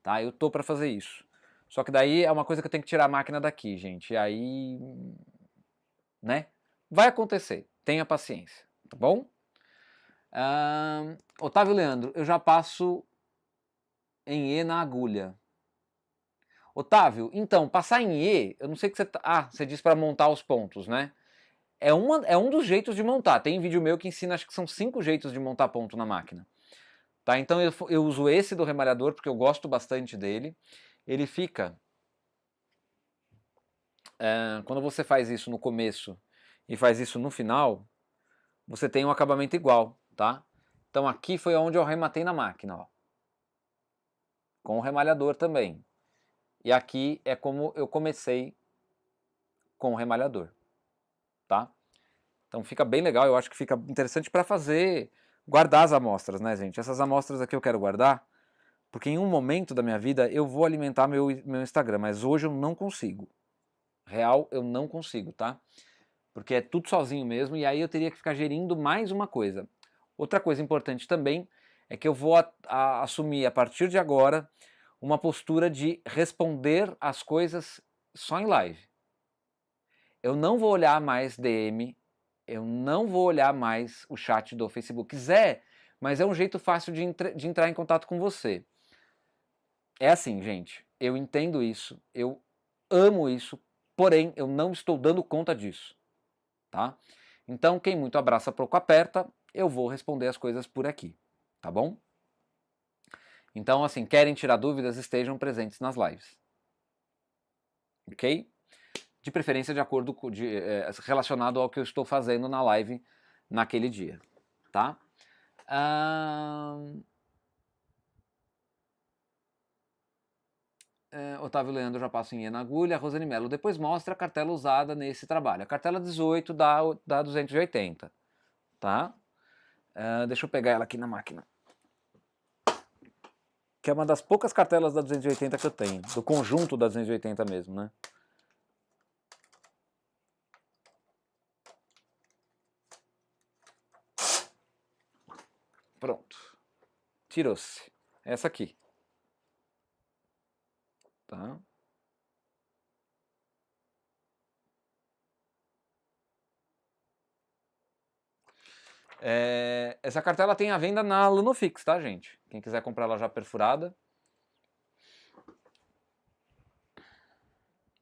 tá? Eu tô para fazer isso. Só que daí é uma coisa que eu tenho que tirar a máquina daqui, gente. E aí, né? Vai acontecer. Tenha paciência, tá bom? Otávio Leandro, eu já passo em E na agulha. Otávio, então, passar em E, eu não sei que você... você disse para montar os pontos, né? É um dos jeitos de montar. Tem vídeo meu que ensina, acho que são 5 jeitos de montar ponto na máquina. Tá? Então eu uso esse do remalhador porque eu gosto bastante dele. Ele fica... quando você faz isso no começo e faz isso no final, você tem um acabamento igual, tá? Então aqui foi onde eu rematei na máquina, ó. Com o remalhador também. E aqui é como eu comecei com o remalhador, tá? Então fica bem legal, eu acho que fica interessante para fazer, guardar as amostras, né, gente? Essas amostras aqui eu quero guardar, porque em um momento da minha vida eu vou alimentar meu Instagram, mas hoje eu não consigo. Real, eu não consigo, tá? Porque é tudo sozinho mesmo, e aí eu teria que ficar gerindo mais uma coisa. Outra coisa importante também é que eu vou assumir a partir de agora uma postura de responder as coisas só em live. Eu não vou olhar mais DM, eu não vou olhar mais o chat do Facebook. Zé, mas é um jeito fácil de entrar em contato com você. É assim, gente, eu entendo isso, eu amo isso, porém eu não estou dando conta disso, tá? Então, quem muito abraça, pouco aperta, eu vou responder as coisas por aqui, tá bom? Então, assim, querem tirar dúvidas, estejam presentes nas lives. Ok? De preferência de acordo com, relacionado ao que eu estou fazendo na live naquele dia, tá? Otávio Leandro já passa em na agulha. Rosane Mello depois mostra a cartela usada nesse trabalho. A cartela 18 dá 280, tá? Deixa eu pegar ela aqui na máquina. Que é uma das poucas cartelas da 280 que eu tenho. Do conjunto da 280 mesmo, né? Pronto. Tirou-se. Essa aqui. Tá? Essa cartela tem a venda na Lunofix, tá, gente? Quem quiser comprar ela já perfurada.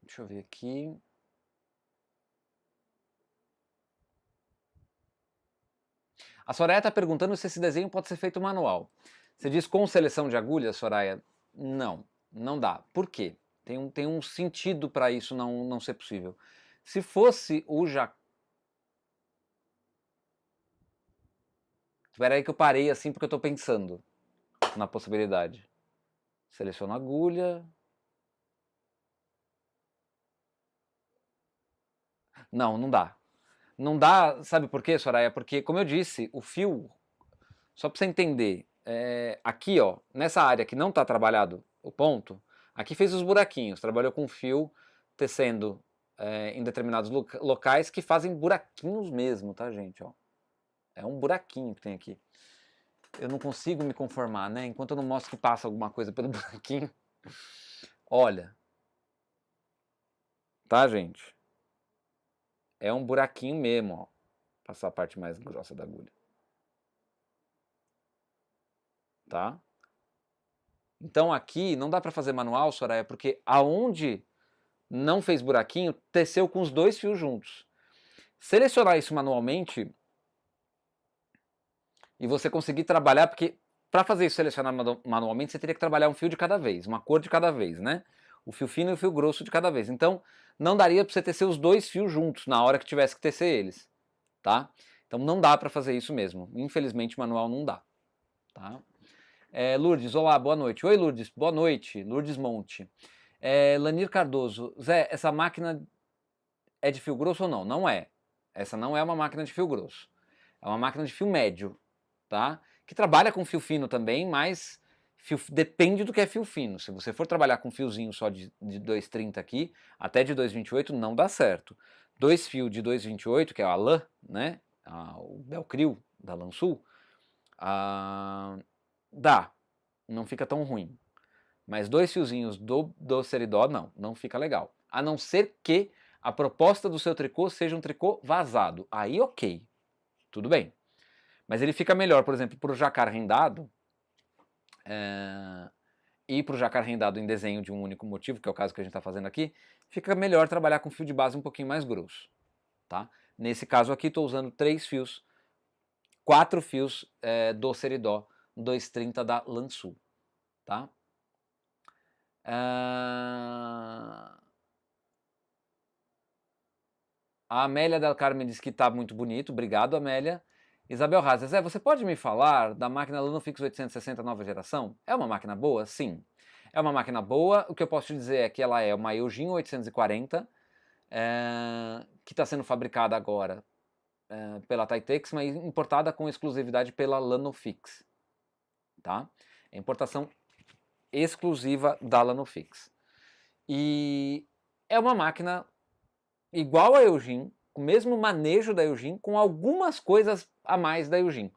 Deixa eu ver aqui. A Soraya está perguntando se esse desenho pode ser feito manual. Você diz com seleção de agulhas, Soraya? Não, não dá. Por quê? Tem um sentido para isso não ser possível. Se fosse o Jacquard... Espera aí que eu parei assim porque eu estou pensando na possibilidade. Seleciono a agulha. Não dá. Não dá, sabe por quê, Soraya? Porque, como eu disse, o fio, só para você entender, aqui, ó, nessa área que não está trabalhado o ponto, aqui fez os buraquinhos, trabalhou com fio tecendo em determinados locais que fazem buraquinhos mesmo, tá, gente? Ó. É um buraquinho que tem aqui. Eu não consigo me conformar, né? Enquanto eu não mostro que passa alguma coisa pelo buraquinho. Olha. Tá, gente? É um buraquinho mesmo, ó. Passar a parte mais grossa da agulha. Tá? Então aqui não dá para fazer manual, Soraya, porque aonde não fez buraquinho, teceu com os dois fios juntos. Selecionar isso manualmente e você conseguir trabalhar, porque para fazer isso selecionar manualmente, você teria que trabalhar um fio de cada vez, uma cor de cada vez, né? O fio fino e o fio grosso de cada vez. Então, não daria para você tecer os dois fios juntos na hora que tivesse que tecer eles, tá? Então não dá para fazer isso mesmo. Infelizmente, manual não dá, tá? Lourdes, olá, boa noite. Oi, Lourdes, boa noite. Lourdes Monte. Lanir Cardoso, Zé, essa máquina é de fio grosso ou não? Não é. Essa não é uma máquina de fio grosso. É uma máquina de fio médio, tá? Que trabalha com fio fino também, mas depende do que é fio fino. Se você for trabalhar com fiozinho só de 2,30 aqui, até de 2,28 não dá certo. Dois fios de 2,28, que é a lã, né? O Belcrio da Lansul, dá. Não fica tão ruim. Mas dois fiozinhos do Seridó, não fica legal. A não ser que a proposta do seu tricô seja um tricô vazado. Aí ok, tudo bem. Mas ele fica melhor, por exemplo, para o jacar rendado e para o jacar rendado em desenho de um único motivo, que é o caso que a gente está fazendo aqui, fica melhor trabalhar com fio de base um pouquinho mais grosso. Tá? Nesse caso aqui estou usando 4 fios do Seridó 230 da Lansul. Tá? A Amélia Del Carmen diz que está muito bonito. Obrigado, Amélia. Isabel Razes, Zé, você pode me falar da máquina Lunofix 860 nova geração? É uma máquina boa? Sim. É uma máquina boa. O que eu posso te dizer é que ela é uma Eugene 840, que está sendo fabricada agora pela Taitex, mas importada com exclusividade pela Lanofix. Tá? É importação exclusiva da Lanofix. E é uma máquina igual a Eugene, com o mesmo manejo da Eugene, com algumas coisas a mais da Eugene.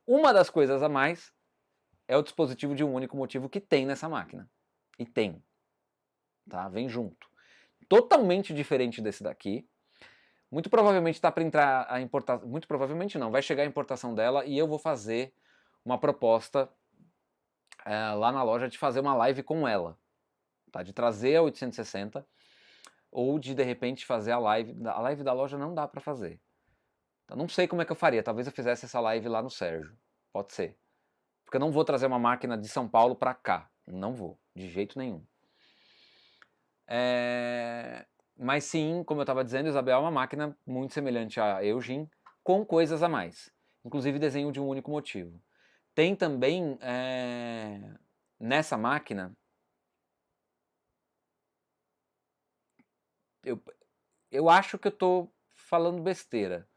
Uma das coisas a mais é o dispositivo de um único motivo que tem nessa máquina. E tem, tá? Vem junto. Totalmente diferente desse daqui. Muito provavelmente está para entrar a importação. Muito provavelmente não, vai chegar a importação dela e eu vou fazer uma proposta lá na loja de fazer uma live com ela. Tá? De trazer a 860 ou de repente fazer a live. A live da loja não dá para fazer. Então, não sei como é que eu faria. Talvez eu fizesse essa live lá no Sérgio. Pode ser. Porque eu não vou trazer uma máquina de São Paulo para cá. Não vou, de jeito nenhum. Mas sim, como eu estava dizendo, Isabel é uma máquina muito semelhante à Eugene, com coisas a mais. Inclusive desenho de um único motivo. Tem também, nessa máquina, eu acho que eu estou falando besteira.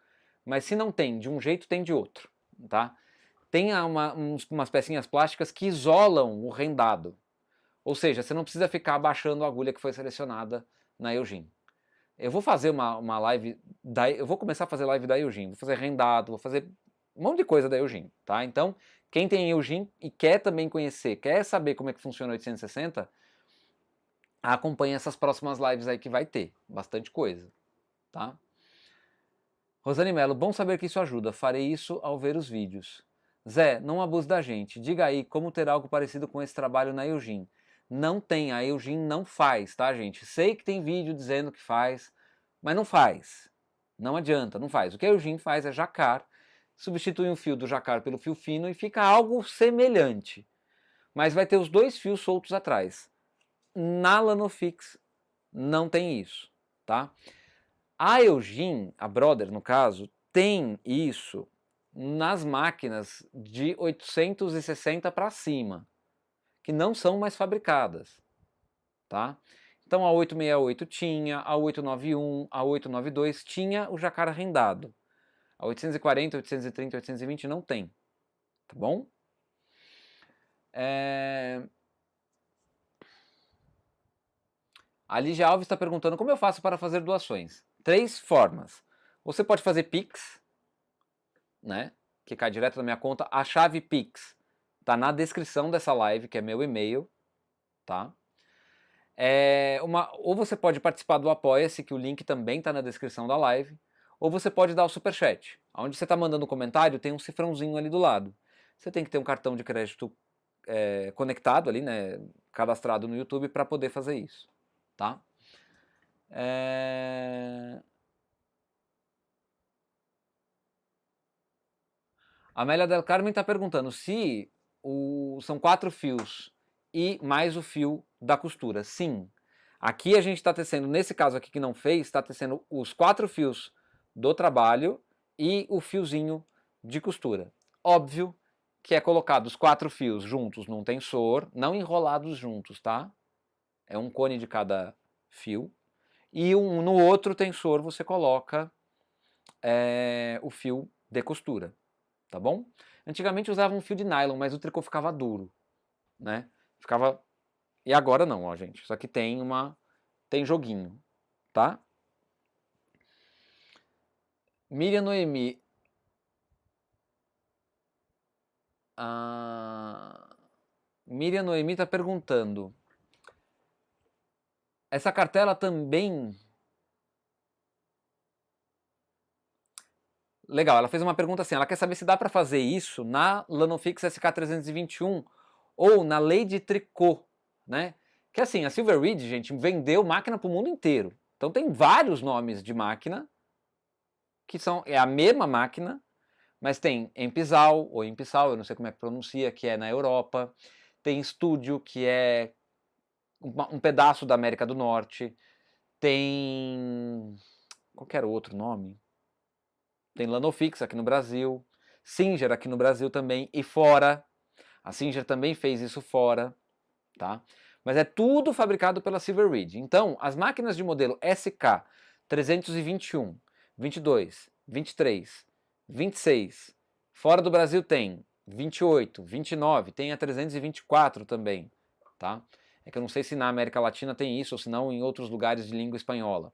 Mas se não tem de um jeito, tem de outro. Tá? Tem umas pecinhas plásticas que isolam o rendado. Ou seja, você não precisa ficar abaixando a agulha que foi selecionada na Eugene. Eu vou fazer uma live, eu vou começar a fazer live da Eugene, vou fazer rendado, vou fazer um monte de coisa da Eugene, tá? Então, quem tem Eugene e quer também conhecer, quer saber como é que funciona o 860, acompanha essas próximas lives aí que vai ter, bastante coisa, tá? Rosane Mello, bom saber que isso ajuda, farei isso ao ver os vídeos. Zé, não abuse da gente, diga aí como ter algo parecido com esse trabalho na Eugene. Não tem, a Eugene não faz, tá, gente? Sei que tem vídeo dizendo que faz, mas não faz. Não adianta, não faz. O que a Eugene faz é jacar, substitui um fio do jacar pelo fio fino e fica algo semelhante. Mas vai ter os dois fios soltos atrás. Na Lanofix não tem isso, tá? A Eugene, a Brother no caso, tem isso nas máquinas de 860 para cima, que não são mais fabricadas, tá? Então a 868 tinha, a 891, a 892 tinha o jacar rendado. A 840, 830, 820 não tem, tá bom? A Lígia Alves está perguntando como eu faço para fazer doações. 3 formas. Você pode fazer Pix, né? Que cai direto na minha conta. A chave Pix tá na descrição dessa live, que é meu e-mail, tá? Ou você pode participar do Apoia-se, que o link também está na descrição da live, ou você pode dar o superchat. Onde você está mandando um comentário, tem um cifrãozinho ali do lado. Você tem que ter um cartão de crédito conectado ali, né, cadastrado no YouTube para poder fazer isso, tá? A Amélia Del Carmen está perguntando se são 4 fios e mais o fio da costura. Sim. Aqui a gente está tecendo, nesse caso aqui que não fez, está tecendo os 4 fios do trabalho e o fiozinho de costura. Óbvio que é colocado os 4 fios juntos num tensor, não enrolados juntos, tá? É um cone de cada fio. E no outro tensor você coloca o fio de costura, tá bom? Antigamente usava um fio de nylon, mas o tricô ficava duro, né? Ficava... E agora não, ó, gente. Isso aqui tem joguinho, tá? Miriam Noemi. Miriam Noemi tá perguntando. Essa cartela também... Legal, ela fez uma pergunta assim, ela quer saber se dá para fazer isso na Lanofix SK321 ou na Lady Tricot, né? Que assim, a Silver Reed, gente, vendeu máquina para o mundo inteiro. Então tem vários nomes de máquina que é a mesma máquina, mas tem Empisal, ou Empisal, eu não sei como é que pronuncia, que é na Europa. Tem Studio, que é um pedaço da América do Norte. Tem... qualquer outro nome. Tem Lanofix aqui no Brasil. Singer aqui no Brasil também. E fora. A Singer também fez isso fora, tá? Mas é tudo fabricado pela Silver Reed. Então, as máquinas de modelo SK 321, 22, 23, 26, fora do Brasil tem 28, 29, tem a 324 também, tá? É que eu não sei se na América Latina tem isso ou se não em outros lugares de língua espanhola.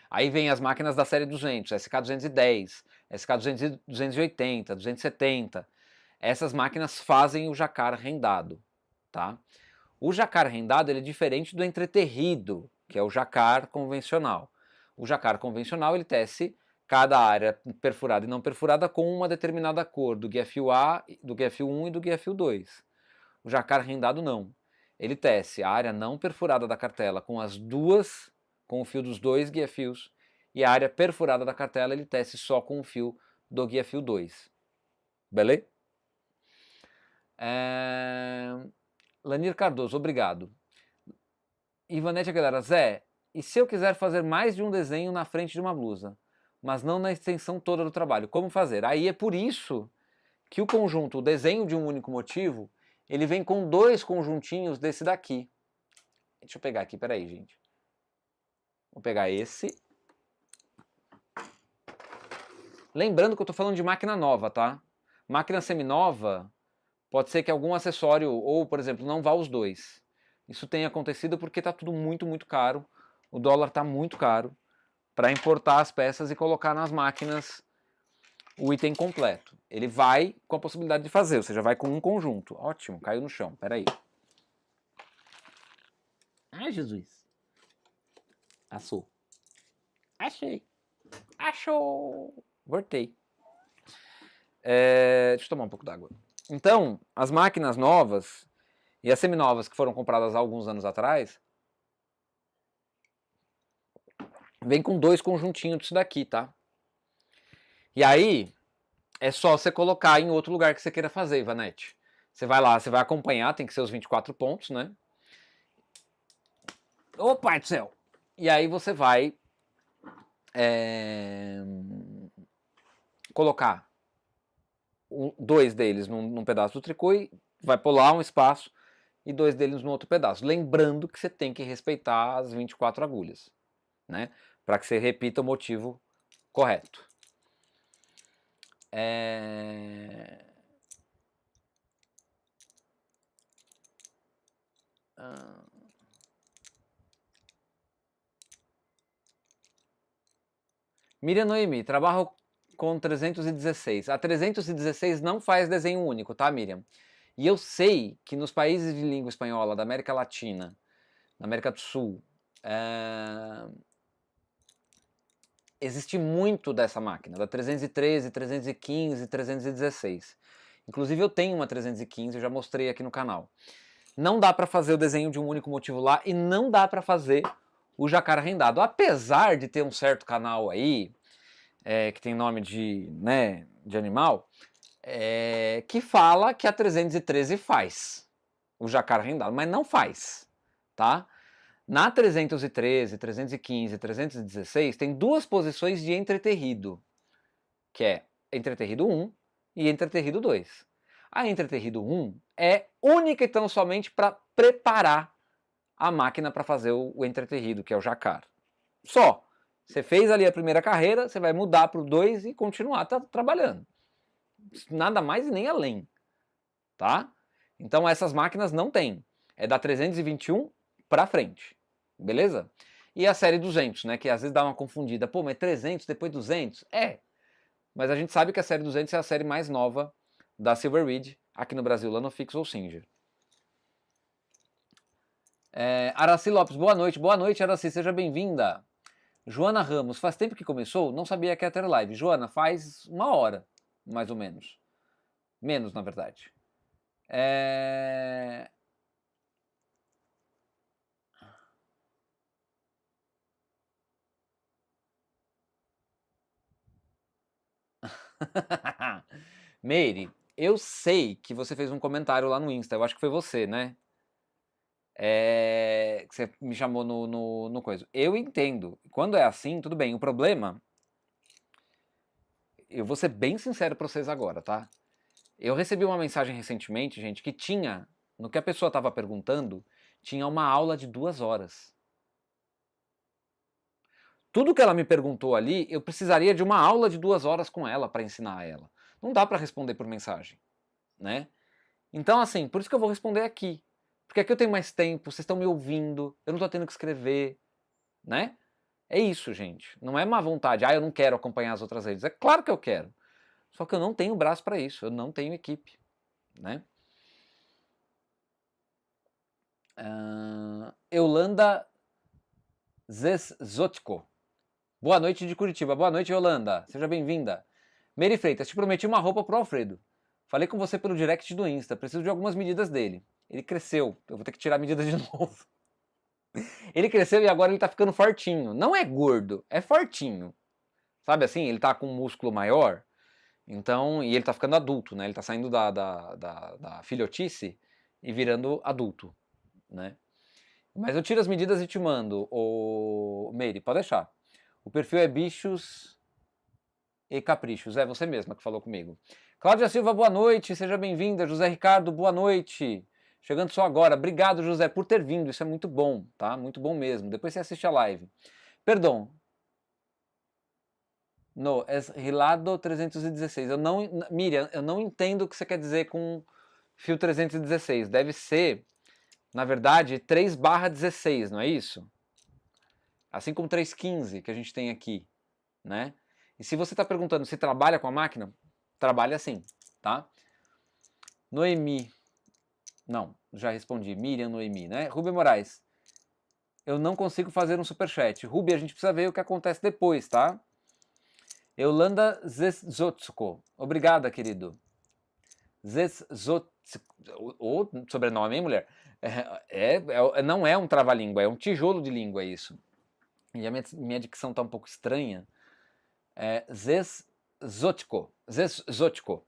Aí vem as máquinas da série 200, SK210, SK280, 270. Essas máquinas fazem o jacar rendado, tá? O jacar rendado ele é diferente do entreterrido, que é o jacar convencional. O jacar convencional ele tece cada área perfurada e não perfurada com uma determinada cor, do guia fio A, do guia fio 1 e do guia fio 2. O jacar rendado não. Ele tece a área não perfurada da cartela com as duas, com o fio dos dois guia fios, e a área perfurada da cartela ele tece só com o fio do guia fio 2. Beleza? Lanir Cardoso, obrigado. Ivanete Aguilera, Zé, e se eu quiser fazer mais de um desenho na frente de uma blusa, mas não na extensão toda do trabalho, como fazer? Aí é por isso que o conjunto, o desenho de um único motivo, ele vem com dois conjuntinhos desse daqui. Deixa eu pegar aqui, peraí, gente. Vou pegar esse. Lembrando que eu tô falando de máquina nova, tá? Máquina seminova, pode ser que algum acessório, ou, por exemplo, não vá os dois. Isso tem acontecido porque tá tudo muito, muito caro. O dólar tá muito caro para importar as peças e colocar nas máquinas o item completo. Ele vai com a possibilidade de fazer, ou seja, vai com um conjunto. Ótimo, caiu no chão, peraí. Ai, Jesus. Assou. Achei. Achou. Voltei. Deixa eu tomar um pouco d'água. Então, as máquinas novas e as seminovas que foram compradas há alguns anos atrás, vem com dois conjuntinhos disso daqui, tá? E aí, é só você colocar em outro lugar que você queira fazer, Ivanete. Você vai lá, você vai acompanhar, tem que ser os 24 pontos, né? Ô, pai do céu! E aí você vai colocar dois deles num pedaço do tricô e vai pular um espaço e dois deles no outro pedaço. Lembrando que você tem que respeitar as 24 agulhas, né? Para que você repita o motivo correto. Miriam Noemi, trabalho com 316. A 316 não faz desenho único, tá, Miriam? E eu sei que nos países de língua espanhola da América Latina, da América do Sul, existe muito dessa máquina, da 313, 315, 316. Inclusive eu tenho uma 315, eu já mostrei aqui no canal. Não dá para fazer o desenho de um único motivo lá e não dá para fazer o jacar rendado. Apesar de ter um certo canal aí, que tem nome de, né, de animal, que fala que a 313 faz o jacar rendado, mas não faz, tá? Na 313, 315, 316 tem duas posições de entreterrido, que é entreterrido 1 e entreterrido 2. A entreterrido 1 é única e tão somente para preparar a máquina para fazer o entreterrido, que é o jacar. Só. Você fez ali a primeira carreira, você vai mudar para o 2 e continuar trabalhando. Nada mais e nem além. Tá? Então essas máquinas não tem. É da 321 para frente. Beleza? E a série 200, né? Que às vezes dá uma confundida. Pô, mas 300 depois 200? Mas a gente sabe que a série 200 é a série mais nova da Silver Reed, aqui no Brasil, lá no Fix ou Singer. Araci Lopes, boa noite, Araci, seja bem-vinda. Joana Ramos, faz tempo que começou? Não sabia que ia ter live. Joana, faz uma hora, mais ou menos. Menos, na verdade. Meire, eu sei que você fez um comentário lá no Insta, eu acho que foi você, né? Que você me chamou no coisa. Eu entendo. Quando é assim, tudo bem. O problema, eu vou ser bem sincero pra vocês agora, tá? Eu recebi uma mensagem recentemente, gente, que tinha, no que a pessoa estava perguntando, tinha uma aula de 2 horas. Tudo que ela me perguntou ali, eu precisaria de uma aula de 2 horas com ela para ensinar a ela. Não dá para responder por mensagem, né? Então, assim, por isso que eu vou responder aqui. Porque aqui eu tenho mais tempo, vocês estão me ouvindo, eu não estou tendo que escrever, né? É isso, gente. Não é má vontade. Eu não quero acompanhar as outras redes. É claro que eu quero. Só que eu não tenho braço para isso, eu não tenho equipe, né? Eulanda Zezotko. Boa noite de Curitiba. Boa noite, Yolanda. Seja bem-vinda. Mary Freitas, te prometi uma roupa pro Alfredo. Falei com você pelo direct do Insta. Preciso de algumas medidas dele. Ele cresceu. Eu vou ter que tirar a medida de novo. Ele cresceu e agora ele tá ficando fortinho. Não é gordo, é fortinho. Sabe assim? Ele tá com um músculo maior. Então, e ele tá ficando adulto, né? Ele tá saindo da filhotice e virando adulto, né? Mas eu tiro as medidas e te mando. Ô, Meire, pode deixar. O perfil é bichos e caprichos. É você mesma que falou comigo. Cláudia Silva, boa noite. Seja bem-vinda. José Ricardo, boa noite. Chegando só agora. Obrigado, José, por ter vindo. Isso é muito bom, tá? Muito bom mesmo. Depois você assiste a live. Perdão. No, es Rilado 316. Miriam, eu não entendo o que você quer dizer com fio 316. Deve ser, na verdade, 3/16, não é isso? Assim como 315 que a gente tem aqui, né? E se você está perguntando se trabalha com a máquina, trabalha sim, tá? Noemi. Não, já respondi. Miriam Noemi, né? Rubem Moraes. Eu não consigo fazer um superchat. Rubi, a gente precisa ver o que acontece depois, tá? Eulanda Zezotsko. Obrigada, querido. Zezotsko. O sobrenome, hein, mulher? Não é um trava-língua, é um tijolo de língua isso. E a minha dicção tá um pouco estranha. Zezotko. Zezotko.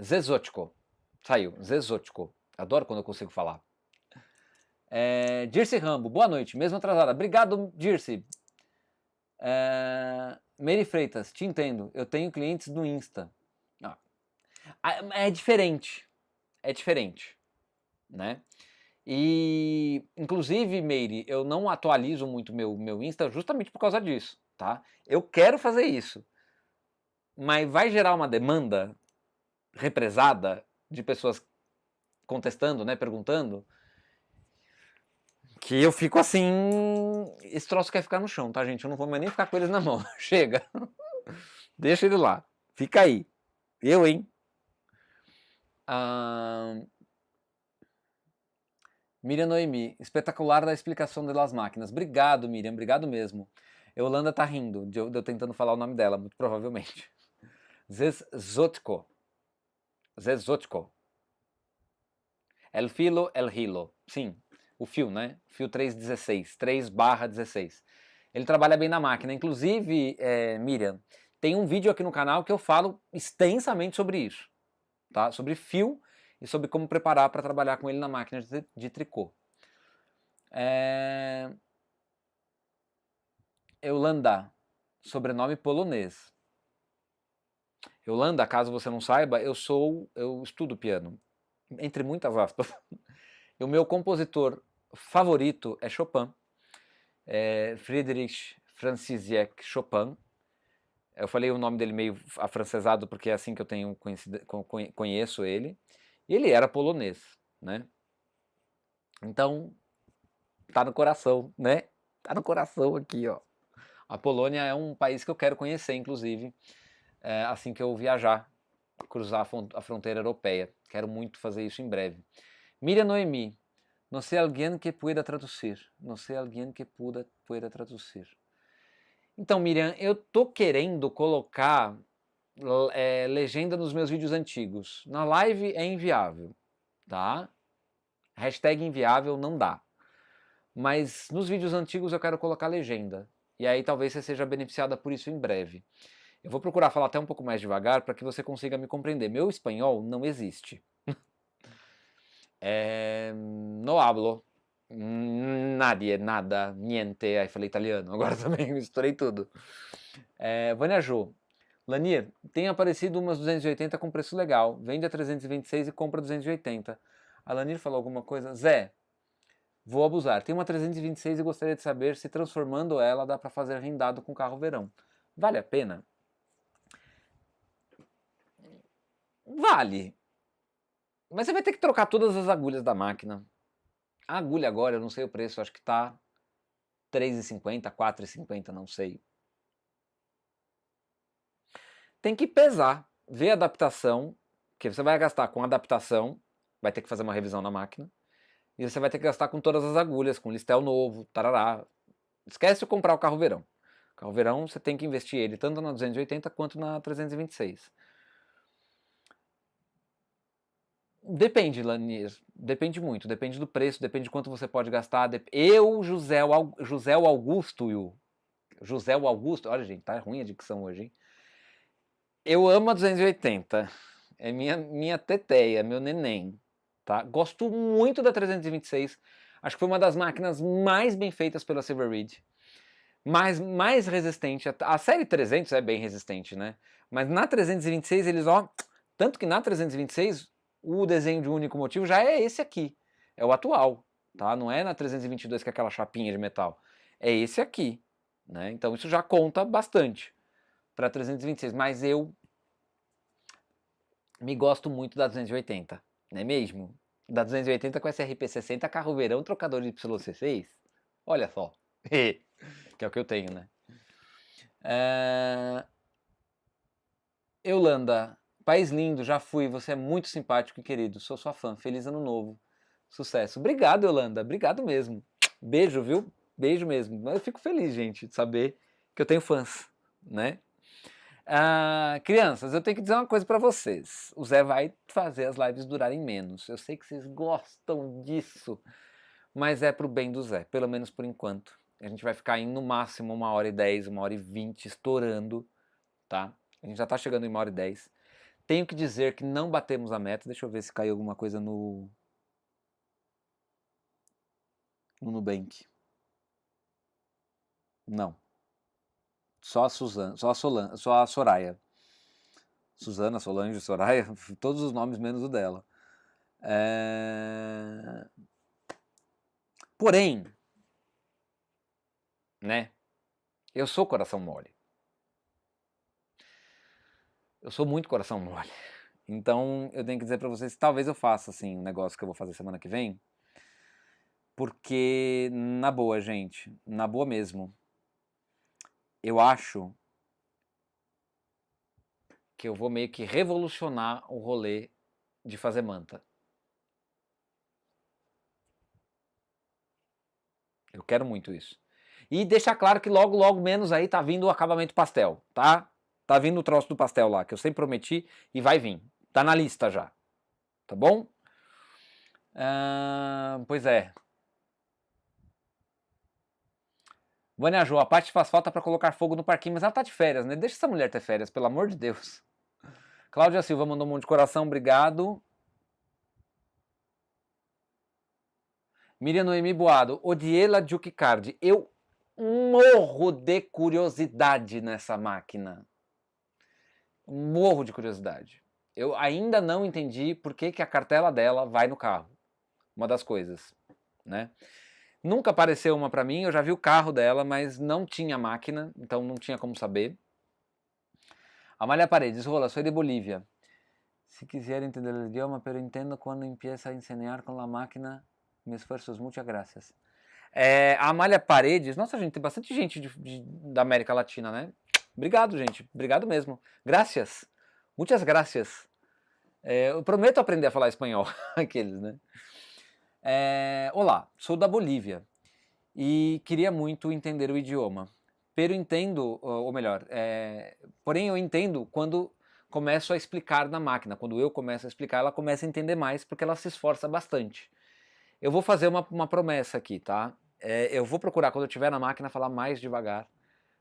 Zezotko. Saiu. Zezotko. Adoro quando eu consigo falar. Dirce Rambo. Boa noite. Mesmo atrasada. Obrigado, Dirce. Mary Freitas. Te entendo. Eu tenho clientes no Insta. É diferente. É diferente. Né? E, inclusive, Meire, eu não atualizo muito meu Insta justamente por causa disso, tá? Eu quero fazer isso, mas vai gerar uma demanda represada de pessoas contestando, né, perguntando, que eu fico assim, esse troço quer ficar no chão, tá, gente? Eu não vou mais nem ficar com eles na mão. Chega. Deixa ele lá. Fica aí. Eu, hein? Miriam Noemi, espetacular da explicação das máquinas. Obrigado, Miriam, obrigado mesmo. Eulanda tá rindo de eu tentando falar o nome dela, muito provavelmente. Zezotko. Zezotko. El filo, el hilo. Sim, o fio, né? Fio 316, 3/16. Ele trabalha bem na máquina. Inclusive, Miriam, tem um vídeo aqui no canal que eu falo extensamente sobre isso, tá? Sobre fio e sobre como preparar para trabalhar com ele na máquina de tricô. Eulanda, sobrenome polonês. Eulanda, caso você não saiba, eu estudo piano, entre muitas aspas. E o meu compositor favorito é Chopin, Friedrich Franzisek Chopin. Eu falei o nome dele meio afrancesado porque é assim que eu conheço ele. E ele era polonês, né? Então, tá no coração, né? Tá no coração aqui, ó. A Polônia é um país que eu quero conhecer, inclusive, assim que eu viajar, cruzar a fronteira europeia. Quero muito fazer isso em breve. Miriam Noemi, não sei alguém que pueda traduzir. Não sei alguém que pueda traduzir. Então, Miriam, eu tô querendo colocar legenda nos meus vídeos antigos. Na live é inviável, tá? Hashtag inviável não dá. Mas nos vídeos antigos eu quero colocar legenda. E aí talvez você seja beneficiada por isso em breve. Eu vou procurar falar até um pouco mais devagar para que você consiga me compreender. Meu espanhol não existe. No hablo. Nadie, nada, niente. Aí falei italiano, agora também misturei tudo. Vânia Jô. Lanier, tem aparecido umas 280 com preço legal. Vende a 326 e compra 280. A Lanier falou alguma coisa? Zé, vou abusar. Tem uma 326 e gostaria de saber se transformando ela dá para fazer rendado com carro verão. Vale a pena? Vale. Mas você vai ter que trocar todas as agulhas da máquina. A agulha agora, eu não sei o preço, acho que tá R$3,50, R$4,50, não sei. Tem que pesar, ver a adaptação, que você vai gastar com adaptação, vai ter que fazer uma revisão na máquina, E você vai ter que gastar com todas as agulhas, com listel novo, tarará. Esquece de comprar o carro verão. O carro verão você tem que investir ele tanto na 280 quanto na 326. Depende, Lanier. Depende muito. Depende do preço, depende de quanto você pode gastar. José Augusto, olha, gente, tá ruim a dicção hoje, hein? Eu amo a 280. É minha teteia, meu neném. Tá? Gosto muito da 326. Acho que foi uma das máquinas mais bem feitas pela Silver Reed. Mais resistente. A série 300 é bem resistente, né? Mas na 326 eles, ó... Tanto que na 326 o desenho de único motivo já é esse aqui. É o atual, tá? Não é na 322 que é aquela chapinha de metal. É esse aqui, né? Então isso já conta bastante para 326. Mas eu me gosto muito da 280, não é mesmo? Da 280 com SRP60, carro verão, trocador de YC6. Olha só. Que é o que eu tenho, né? Eulanda, país lindo, já fui, você é muito simpático e querido, sou sua fã, feliz ano novo, sucesso. Obrigado, Eulanda, obrigado mesmo. Beijo, viu? Beijo mesmo. Eu fico feliz, gente, de saber que eu tenho fãs, né? Crianças, eu tenho que dizer uma coisa pra vocês. O Zé vai fazer as lives durarem menos. Eu sei que vocês gostam disso, mas é pro bem do Zé, pelo menos por enquanto. A gente vai ficar em no máximo 1h10, 1h20 estourando, tá? A gente já tá chegando em 1h10. Tenho que dizer que não batemos a meta. Deixa eu ver se caiu alguma coisa no Nubank. Não. Só a Suzana, só a Soraya. Suzana, Solange, Soraya, todos os nomes menos o dela. Porém, né? Eu sou coração mole. Eu sou muito coração mole. Então, eu tenho que dizer pra vocês que talvez eu faça, assim, um negócio que eu vou fazer semana que vem. Porque, na boa, gente, na boa mesmo, eu acho que eu vou meio que revolucionar o rolê de fazer manta. Eu quero muito isso. E deixar claro que logo, logo menos aí tá vindo o acabamento pastel, tá? Tá vindo o troço do pastel lá, que eu sempre prometi e vai vir. Tá na lista já. Tá bom? Pois é. Vânia Jo, a Paty faz falta pra colocar fogo no parquinho, mas ela tá de férias, né? Deixa essa mulher ter férias, pelo amor de Deus. Cláudia Silva mandou um monte de coração, obrigado. Miriam Noemi Boado, Odiela Jukicardi. Eu morro de curiosidade nessa máquina. Morro de curiosidade. Eu ainda não entendi por que, que a cartela dela vai no carro. Uma das coisas, né? Nunca apareceu uma pra mim, eu já vi o carro dela, mas não tinha máquina, então não tinha como saber. Amália Paredes, Rola, sou de Bolívia. Se quiser entender o idioma, pero entendo quando empieza a enseñar com a máquina, me esforços, muchas gracias. A Amália Paredes, nossa gente, tem bastante gente da América Latina, né? Obrigado, gente, obrigado mesmo. Gracias, muitas gracias. Eu prometo aprender a falar espanhol, aqueles, né? Olá, sou da Bolívia e queria muito entender o idioma. Pero entendo, ou melhor, porém eu entendo quando começo a explicar na máquina. Quando eu começo a explicar, ela começa a entender mais porque ela se esforça bastante. Eu vou fazer uma promessa aqui, tá? Eu vou procurar, quando eu estiver na máquina, falar mais devagar,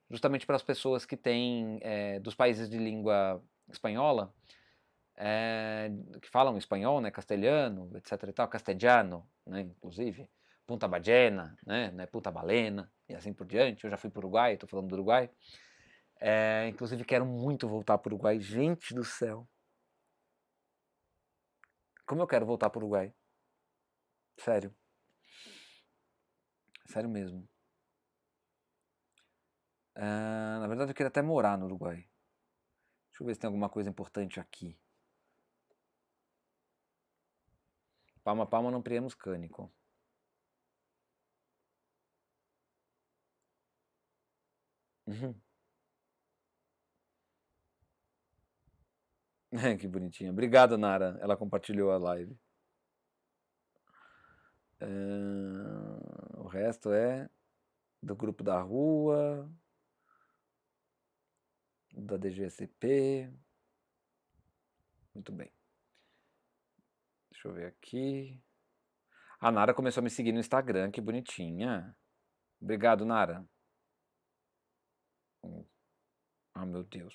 justamente para as pessoas que têm, dos países de língua espanhola, que falam espanhol, né, castelhano, etc e tal, castelhano, né, inclusive, Punta Ballena, né, Punta Balena, e assim por diante. Eu já fui para o Uruguai, estou falando do Uruguai. Inclusive quero muito voltar para o Uruguai, gente do céu. Como eu quero voltar para o Uruguai. Sério. Sério mesmo. Na verdade eu queria até morar no Uruguai. Deixa eu ver se tem alguma coisa importante aqui. Palma, palma, não priemos cânico. Que bonitinha. Obrigado, Nara. Ela compartilhou a live. O resto é do grupo da rua, da DGSP. Muito bem. Deixa eu ver aqui. A Nara começou a me seguir no Instagram, que bonitinha. Obrigado, Nara. Ah, meu Deus.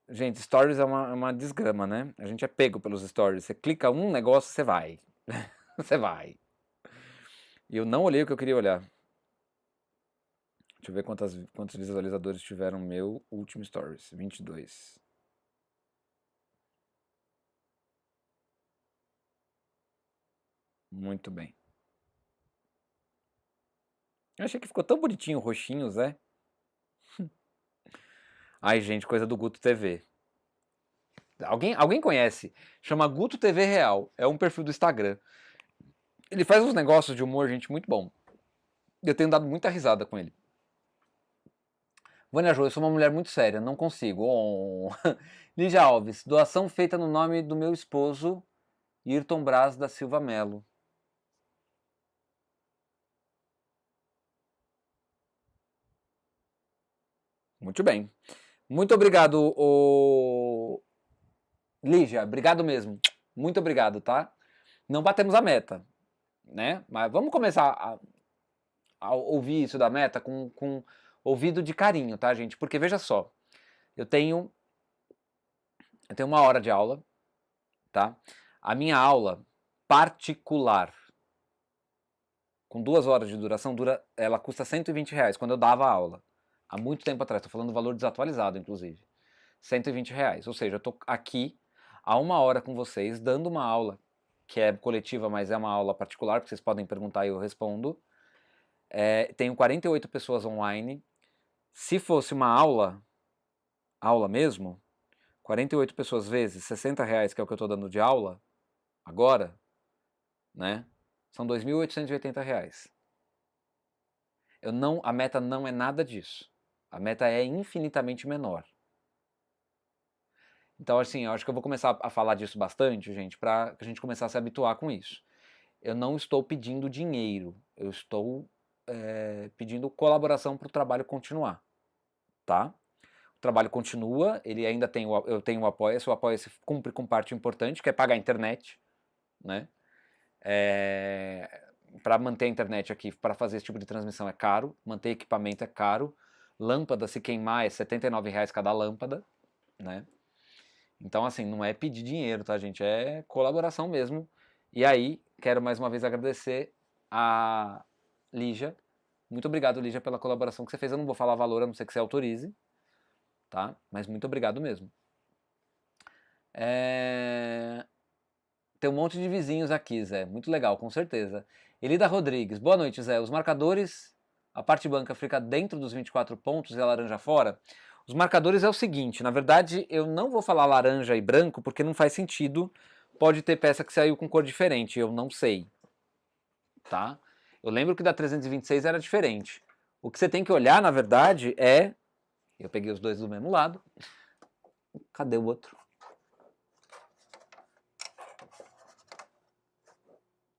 Gente, stories é uma desgrama, né? A gente é pego pelos stories. Você clica um negócio, você vai. Você vai. E eu não olhei o que eu queria olhar. Deixa eu ver quantos visualizadores tiveram meu último stories. 22. Muito bem. Eu achei que ficou tão bonitinho, roxinho, Zé. Ai, gente, coisa do Guto TV. Alguém conhece? Chama Guto TV Real. É um perfil do Instagram. Ele faz uns negócios de humor, gente, muito bom. Eu tenho dado muita risada com ele. Vânia Jo, eu sou uma mulher muito séria, não consigo. Oh. Lígia Alves, doação feita no nome do meu esposo, Ayrton Braz da Silva Melo. Muito bem. Muito obrigado, Lígia. Obrigado mesmo. Muito obrigado, tá? Não batemos a meta, né? Mas vamos começar a ouvir isso da meta com ouvido de carinho, tá, gente? Porque veja só, eu tenho 1 hora de aula, tá? A minha aula particular, com 2 horas de duração, ela custa R$ 120 quando eu dava aula. Há muito tempo atrás, estou falando do valor desatualizado, inclusive. R$ 120. Ou seja, eu estou aqui há 1 hora com vocês, dando uma aula que é coletiva, mas é uma aula particular, porque vocês podem perguntar e eu respondo. Tenho 48 pessoas online. Se fosse uma aula mesmo, 48 pessoas vezes R$ 60, que é o que eu estou dando de aula, agora, né? São R$ 2.880. A meta não é nada disso. A meta é infinitamente menor. Então, assim, eu acho que eu vou começar a falar disso bastante, gente, para a gente começar a se habituar com isso. Eu não estou pedindo dinheiro, eu estou pedindo colaboração para o trabalho continuar, tá? O trabalho continua, ele ainda tem eu tenho o Apoia-se cumpre com parte importante, que é pagar a internet, né? Para manter a internet aqui, para fazer esse tipo de transmissão é caro, manter equipamento é caro, lâmpada se queimar é R$ 79 cada lâmpada, né? Então, assim, não é pedir dinheiro, tá, gente? É colaboração mesmo. E aí, quero mais uma vez agradecer a Lígia. Muito obrigado, Lígia, pela colaboração que você fez. Eu não vou falar valor, a não ser que você autorize, tá? Mas muito obrigado mesmo. Tem um monte de vizinhos aqui, Zé. Muito legal, com certeza. Elida Rodrigues. Boa noite, Zé. Os marcadores, a parte branca fica dentro dos 24 pontos e a laranja fora? Os marcadores é o seguinte, na verdade eu não vou falar laranja e branco porque não faz sentido. Pode ter peça que saiu com cor diferente, eu não sei, tá? Eu lembro que da 326 era diferente. O que você tem que olhar, na verdade, é... Eu peguei os dois do mesmo lado. Cadê o outro?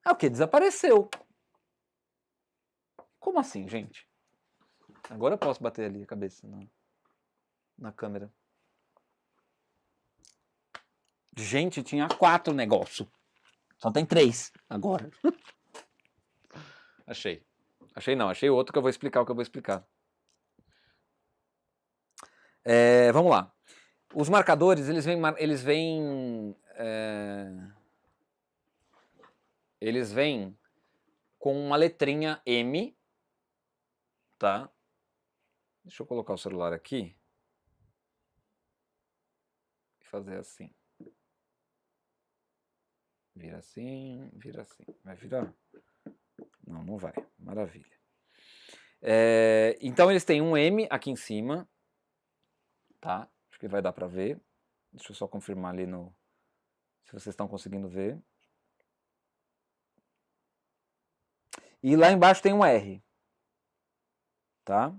Ah, o que? Desapareceu. Como assim, gente? Agora eu posso bater ali a cabeça na câmera. Gente, tinha 4 negócio. Só tem 3 agora. Achei. Achei não, achei outro que eu vou explicar o que eu vou explicar. Vamos lá. Os marcadores, eles vêm com uma letrinha M, tá? Deixa eu colocar o celular aqui e fazer assim. Vira assim, vira assim. Vai virar? Não, não vai. Maravilha. Então eles têm um M aqui em cima, tá? Acho que vai dar pra ver. Deixa eu só confirmar ali se vocês estão conseguindo ver. E lá embaixo tem um R, tá?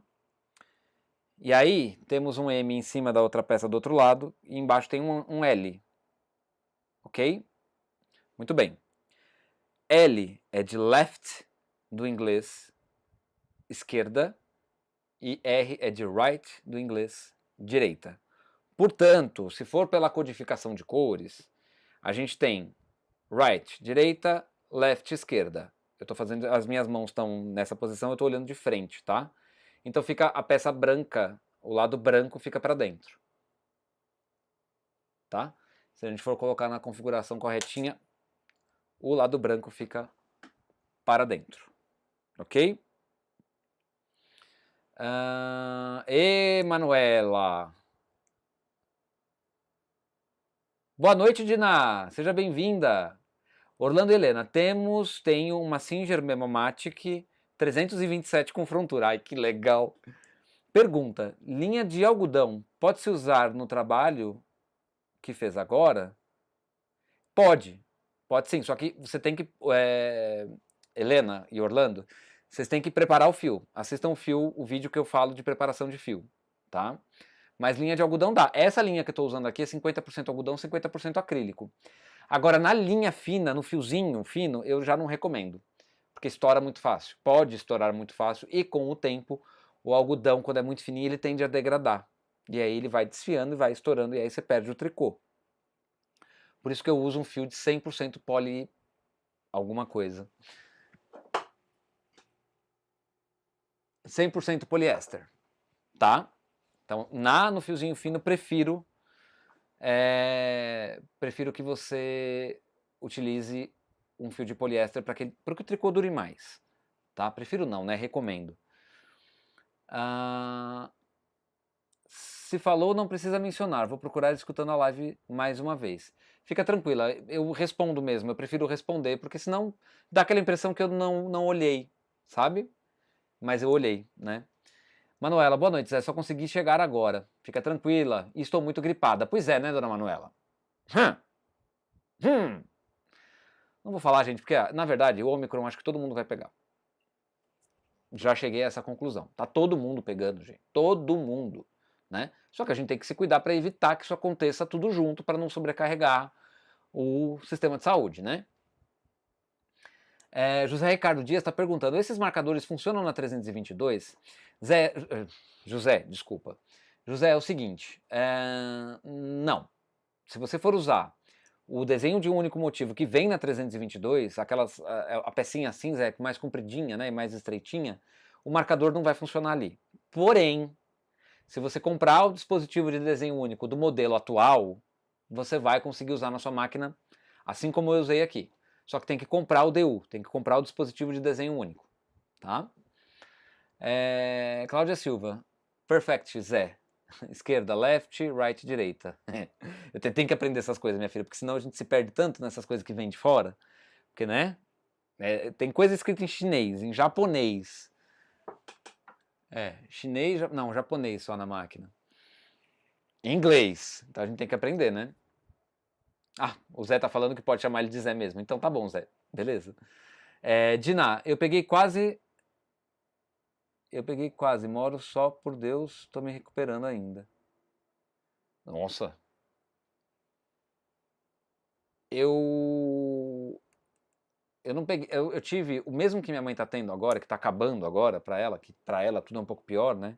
E aí temos um M em cima da outra peça do outro lado e embaixo tem um L, ok? Muito bem. L é de left do inglês esquerda e R é de right do inglês direita. Portanto, se for pela codificação de cores, a gente tem right, direita, left, esquerda. Eu estou fazendo, as minhas mãos estão nessa posição, eu estou olhando de frente, tá? Então fica a peça branca, o lado branco fica para dentro, tá? Se a gente for colocar na configuração corretinha, o lado branco fica para dentro, ok? Manuela. Boa noite, Dina. Seja bem-vinda. Orlando e Helena, tenho uma Singer Memomatic 327 com frontura. Ai, que legal. Pergunta, linha de algodão pode-se usar no trabalho que fez agora? Pode sim, só que você tem que, Helena e Orlando, vocês têm que preparar o fio. Assistam o vídeo que eu falo de preparação de fio, tá? Mas linha de algodão dá. Essa linha que eu estou usando aqui é 50% algodão, 50% acrílico. Agora, na linha fina, no fiozinho fino, eu já não recomendo, porque estoura muito fácil. Pode estourar muito fácil e com o tempo, o algodão, quando é muito fininho, ele tende a degradar. E aí ele vai desfiando e vai estourando e aí você perde o tricô. Por isso que eu uso um fio de 100% poli alguma coisa. 100% poliéster, tá? Então, no fiozinho fino, prefiro que você utilize um fio de poliéster para que o tricô dure mais, tá? Prefiro não, né? Recomendo. Se falou, não precisa mencionar. Vou procurar escutando a live mais uma vez. Fica tranquila, eu respondo mesmo. Eu prefiro responder, porque senão dá aquela impressão que eu não olhei, sabe? Mas eu olhei, né? Manuela, boa noite, Zé. Só consegui chegar agora. Fica tranquila. E estou muito gripada. Pois é, né, dona Manuela? Não vou falar, gente, porque, na verdade, o Omicron acho que todo mundo vai pegar. Já cheguei a essa conclusão. Tá todo mundo pegando, gente. Todo mundo. Né? Só que a gente tem que se cuidar para evitar que isso aconteça tudo junto, para não sobrecarregar o sistema de saúde, né? José Ricardo Dias está perguntando, esses marcadores funcionam na 322? José, desculpa. José, é o seguinte, não. Se você for usar o desenho de um único motivo que vem na 322, a pecinha cinza mais compridinha, né, e mais estreitinha, o marcador não vai funcionar ali. Porém, se você comprar o dispositivo de desenho único do modelo atual, você vai conseguir usar na sua máquina, assim como eu usei aqui. Só que tem que comprar o DU, tem que comprar o dispositivo de desenho único, tá? Cláudia Silva, perfect, Zé. Esquerda, left, right, direita. Eu tenho que aprender essas coisas, minha filha, porque senão a gente se perde tanto nessas coisas que vêm de fora. Porque, né? Tem coisa escrita em chinês, em japonês. Chinês, não, japonês só na máquina. Em inglês. Então a gente tem que aprender, né? Ah, o Zé tá falando que pode chamar ele de Zé mesmo. Então tá bom, Zé. Beleza. Diná, eu peguei quase, moro só por Deus, tô me recuperando ainda. Nossa. Eu não peguei, eu tive o mesmo que minha mãe tá tendo agora, que tá acabando agora pra ela, que pra ela tudo é um pouco pior, né?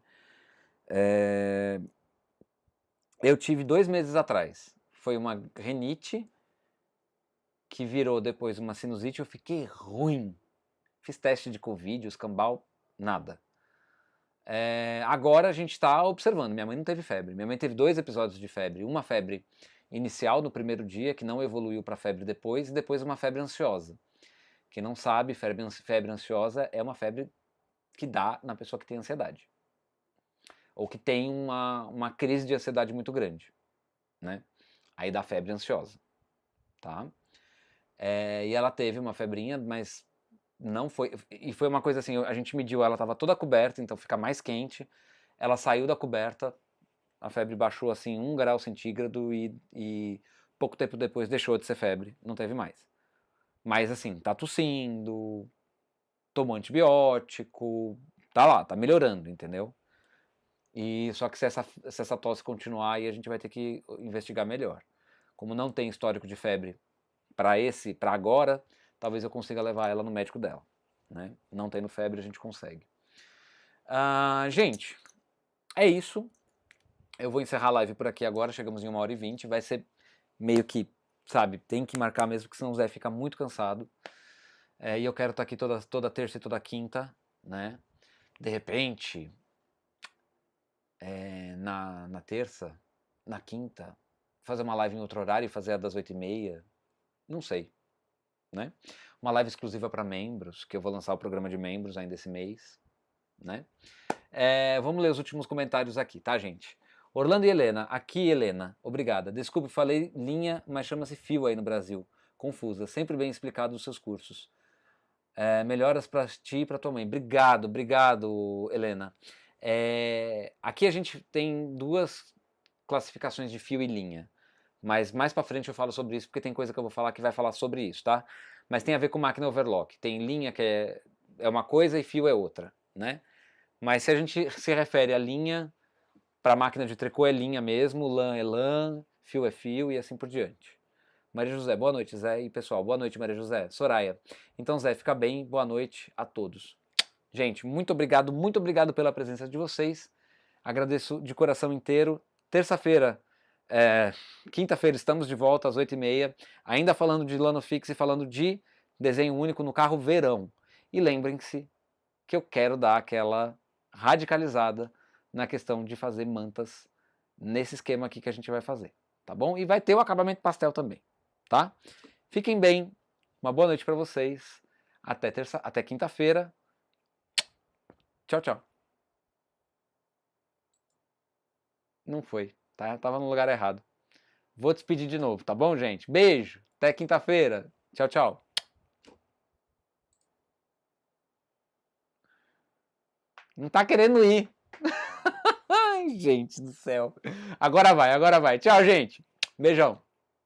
Eu tive 2 meses atrás. Foi uma rinite que virou depois uma sinusite, eu fiquei ruim. Fiz teste de Covid, o escambau, nada. Agora a gente está observando. Minha mãe não teve febre. Minha mãe teve 2 episódios de febre. Uma febre inicial no primeiro dia, que não evoluiu para febre depois, e depois uma febre ansiosa. Quem não sabe, febre ansiosa é uma febre que dá na pessoa que tem ansiedade. Ou que tem uma crise de ansiedade muito grande. Né? Aí dá febre ansiosa. Tá? E ela teve uma febrinha, mas não foi. E foi uma coisa assim: a gente mediu, ela estava toda coberta, então fica mais quente. Ela saiu da coberta, a febre baixou assim 1 grau centígrado e pouco tempo depois deixou de ser febre, não teve mais. Mas assim, tá tossindo, tomou antibiótico, tá lá, tá melhorando, entendeu? E só que se essa tosse continuar, aí a gente vai ter que investigar melhor. Como não tem histórico de febre para agora, talvez eu consiga levar ela no médico dela, né? Não tendo febre, a gente consegue. Gente, é isso. Eu vou encerrar a live por aqui agora, chegamos em 1h20, vai ser meio que, sabe, tem que marcar mesmo, porque senão o Zé fica muito cansado. E eu quero estar aqui toda terça e toda quinta, né? De repente, na terça, na quinta, fazer uma live em outro horário e fazer a das 8h30, não sei, né? Uma live exclusiva para membros, que eu vou lançar o programa de membros ainda esse mês, né? Vamos ler os últimos comentários aqui, tá, gente? Orlando e Helena, aqui Helena, obrigada. Desculpe, falei linha, mas chama-se fio aí no Brasil. Confusa, sempre bem explicado os seus cursos. Melhoras para ti e para tua mãe. Obrigado, Helena. Aqui a gente tem 2 classificações de fio e linha, mas mais para frente eu falo sobre isso, porque tem coisa que eu vou falar que vai falar sobre isso, tá? Mas tem a ver com máquina overlock. Tem linha que é uma coisa e fio é outra, né? Mas se a gente se refere à linha, para máquina de tricô é linha mesmo, lã é lã, fio é fio e assim por diante. Maria José, boa noite, Zé. E pessoal, boa noite, Maria José. Soraya. Então, Zé, fica bem, boa noite a todos. Gente, muito obrigado pela presença de vocês. Agradeço de coração inteiro. Terça-feira, quinta-feira, estamos de volta às 8h30, ainda falando de Lanofix e falando de desenho único no carro verão. E lembrem-se que eu quero dar aquela radicalizada na questão de fazer mantas nesse esquema aqui que a gente vai fazer, tá bom? E vai ter o acabamento pastel também, tá? Fiquem bem, uma boa noite para vocês, até quinta-feira. Tchau, tchau. Não foi, tá? Tava no lugar errado. Vou despedir de novo, tá bom, gente? Beijo, até quinta-feira. Tchau, tchau. Não tá querendo ir. Ai, gente do céu. Agora vai. Tchau, gente. Beijão.